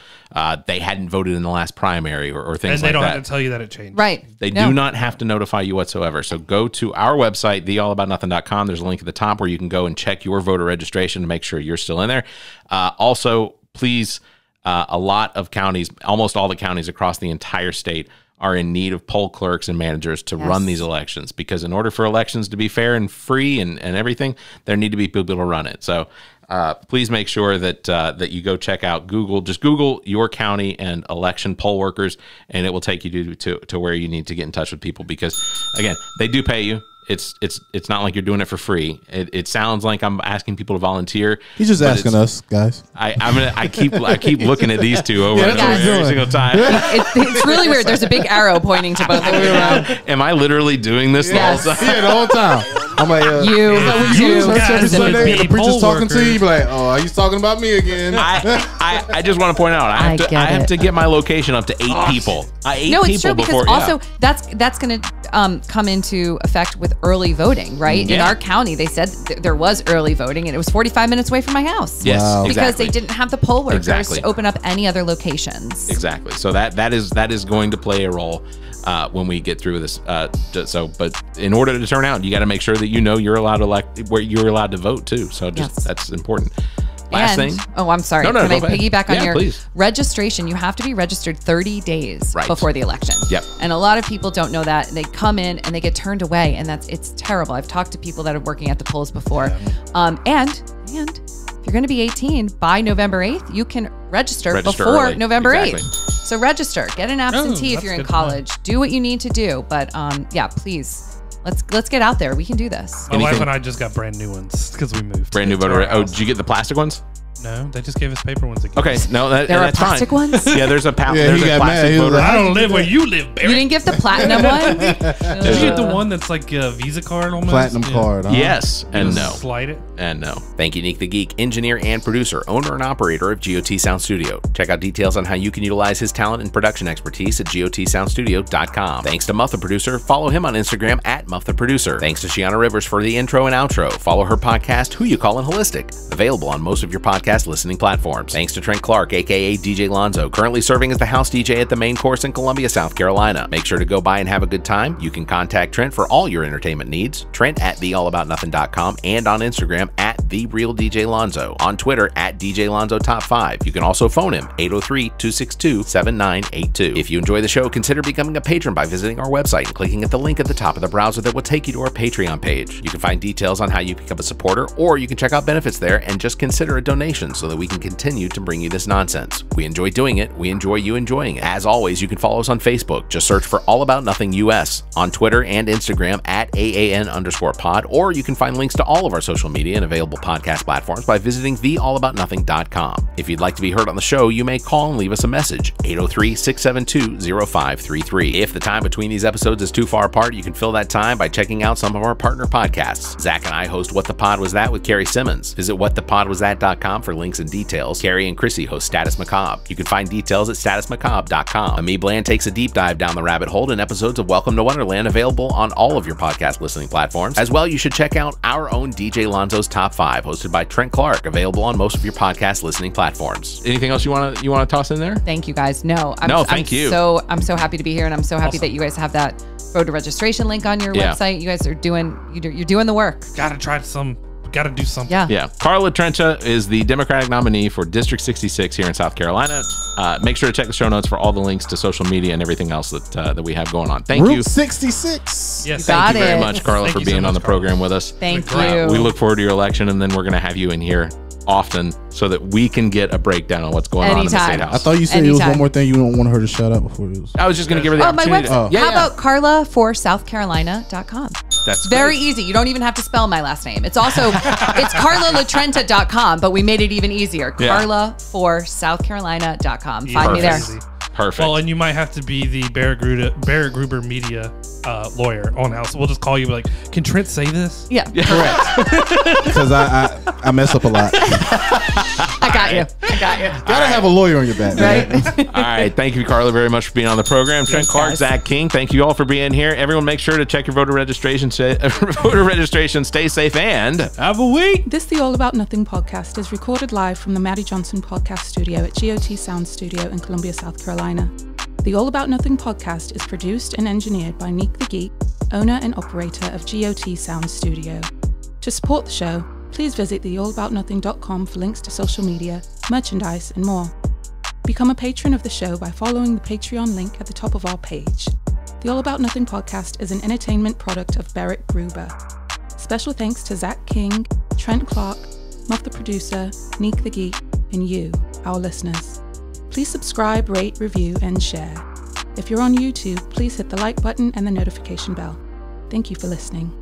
they hadn't voted in the last primary or things like that. And they don't have to tell you that it changed. Right. They do not have to notify you whatsoever. So go to our website, theallaboutnothing.com. There's a link at the top where you can go and check your voter registration to make sure you're still in there. Also, please, a lot of counties, almost all the counties across the entire state, are in need of poll clerks and managers to run these elections, because in order for elections to be fair and free and everything, there need to be people to run it. So please make sure that you go check out Google. Just Google your county and election poll workers, and it will take you to where you need to get in touch with people, because, again, they do pay you. It's not like you're doing it for free. It sounds like I'm asking people to volunteer. He's just asking us, guys. I keep looking at these two over and over every single time. It's really weird. There's a big arrow pointing to both of you. Am I literally doing this the whole time? Yeah, the whole time. I'm like, You church every guys Sunday, would and the be preacher's poll talking to you. workers. You be like, oh, he's talking about me again. I just want to point out, I have to get my location up to 8 people. 8 No, people it's true, because before, also that's going to come into effect with early voting, right? In Yeah. our county, they said there was early voting, and it was 45 minutes away from my house. Yes, Wow. Because exactly. they didn't have the poll workers Exactly. to open up any other locations. Exactly. So that is going to play a role when we get through this. But in order to turn out, you got to make sure that you're allowed to elect, where you're allowed to vote too. So that's important. Last thing. Oh, I'm sorry. No, Can I go ahead. piggyback on Yeah, your please. registration? You have to be registered 30 days Right. before the election. Yep. And a lot of people don't know that. They come in and they get turned away, and it's terrible. I've talked to people that are working at the polls before. And if you're going to be 18 by November 8th, you can register before early. November Exactly. 8th. So register, get an absentee if that's you're in good to know. college. Do what you need to do. But please, let's get out there. We can do this. My wife Anything- and I just got brand new ones because we moved. Brand new to voter. our Oh, house. did you get the plastic ones? No, they just gave us paper ones again. Okay, no, There are that's plastic fine. ones? Yeah, there's a Yeah, there's he a got mad. plastic He was voter. like, I don't live where you live, Barry. You didn't get the platinum one? Did you get the one that's like a Visa card almost? Platinum card. Huh? Yes and no. Slide it. And no. Thank you, Nick the Geek, engineer and producer, owner and operator of GOT Sound Studio. Check out details on how you can utilize his talent and production expertise at gotsoundstudio.com. Thanks to Muff the Producer. Follow him on Instagram at Muff the Producer. Thanks to Shiana Rivers for the intro and outro. Follow her podcast, Who You Callin' Holistic, available on most of your podcast listening platforms. Thanks to Trent Clark, aka DJ Lonzo, currently serving as the house DJ at the main course in Columbia, South Carolina. Make sure to go by and have a good time. You can contact Trent for all your entertainment needs. Trent at theallaboutnothing.com and on Instagram at TheRealDJLonzo. On Twitter at DJ Lonzo Top 5. You can also phone him 803-262-7982. If you enjoy the show, consider becoming a patron by visiting our website and clicking at the link at the top of the browser that will take you to our Patreon page. You can find details on how you become a supporter, or you can check out benefits there and just consider a donation so that we can continue to bring you this nonsense. We enjoy doing it. We enjoy you enjoying it. As always, you can follow us on Facebook. Just search for All About Nothing US, on Twitter and Instagram at AAN_pod, or you can find links to all of our social media and available podcast platforms by visiting theallaboutnothing.com. If you'd like to be heard on the show, you may call and leave us a message, 803-672-0533. If the time between these episodes is too far apart, you can fill that time by checking out some of our partner podcasts. Zach and I host What the Pod Was That with Carrie Simmons. Visit whatthepodwasthat.com for links and details. Carrie and Chrissy host Status Macabre. You can find details at statusmacabre.com. Ami Bland takes a deep dive down the rabbit hole in episodes of Welcome to Wonderland, available on all of your podcast listening platforms. As well, you should check out our own DJ Lonzo's Top 5, hosted by Trent Clark, available on most of your podcast listening platforms. Anything else you want to toss in there? Thank you guys. No, thank you. I'm so happy to be here, and I'm so happy that you guys have that voter registration link on your website. You guys are doing the work. Gotta do something. Yeah. Carla Litrenta is the Democratic nominee for District 66 here in South Carolina. Make sure to check the show notes for all the links to social media and everything else that we have going on. Thank you. Route 66. Yes. Thank you very much, Carla, for Thank you being so on the much, Carla. program with us. Thank you. We look forward to your election, and then we're going to have you in here often so that we can get a breakdown on what's going on in the State House. I thought you said it was Anytime. one more thing you don't want her to shut up before it was. I was just going to give her the Oh, my opportunity. website. Yeah, How yeah. about carlaforsouthcarolina.com? That's Very great. easy. You don't even have to spell my last name. It's also it's carlalitrenta.com, but we made it even easier. Yeah. carlaforsouthcarolina.com. Find me there. Easy. Perfect. Well, and you might have to be the Barrett Gruber media lawyer on house. We'll just call you and be like, can Trent say this? Yeah. Because I mess up a lot. I got you. Gotta have a lawyer on your back, man. Right? All right. Thank you, Carla, very much for being on the program. Trent Clark, guys. Zach King, thank you all for being here. Everyone, make sure to check your voter registration. Voter registration. Stay safe and Have a week. This The All About Nothing podcast is recorded live from the Maddie Johnson podcast studio at GOT Sound Studio in Columbia, South Carolina. The All About Nothing podcast is produced and engineered by Nick the Geek, owner and operator of GOT Sound Studio. To support the show, please visit theallaboutnothing.com for links to social media, merchandise, and more. Become a patron of the show by following the Patreon link at the top of our page. The All About Nothing podcast is an entertainment product of Barrett Gruber. Special thanks to Zach King, Trent Clark, Muff the Producer, Nick the Geek, and you, our listeners. Please subscribe, rate, review, and share. If you're on YouTube, please hit the like button and the notification bell. Thank you for listening.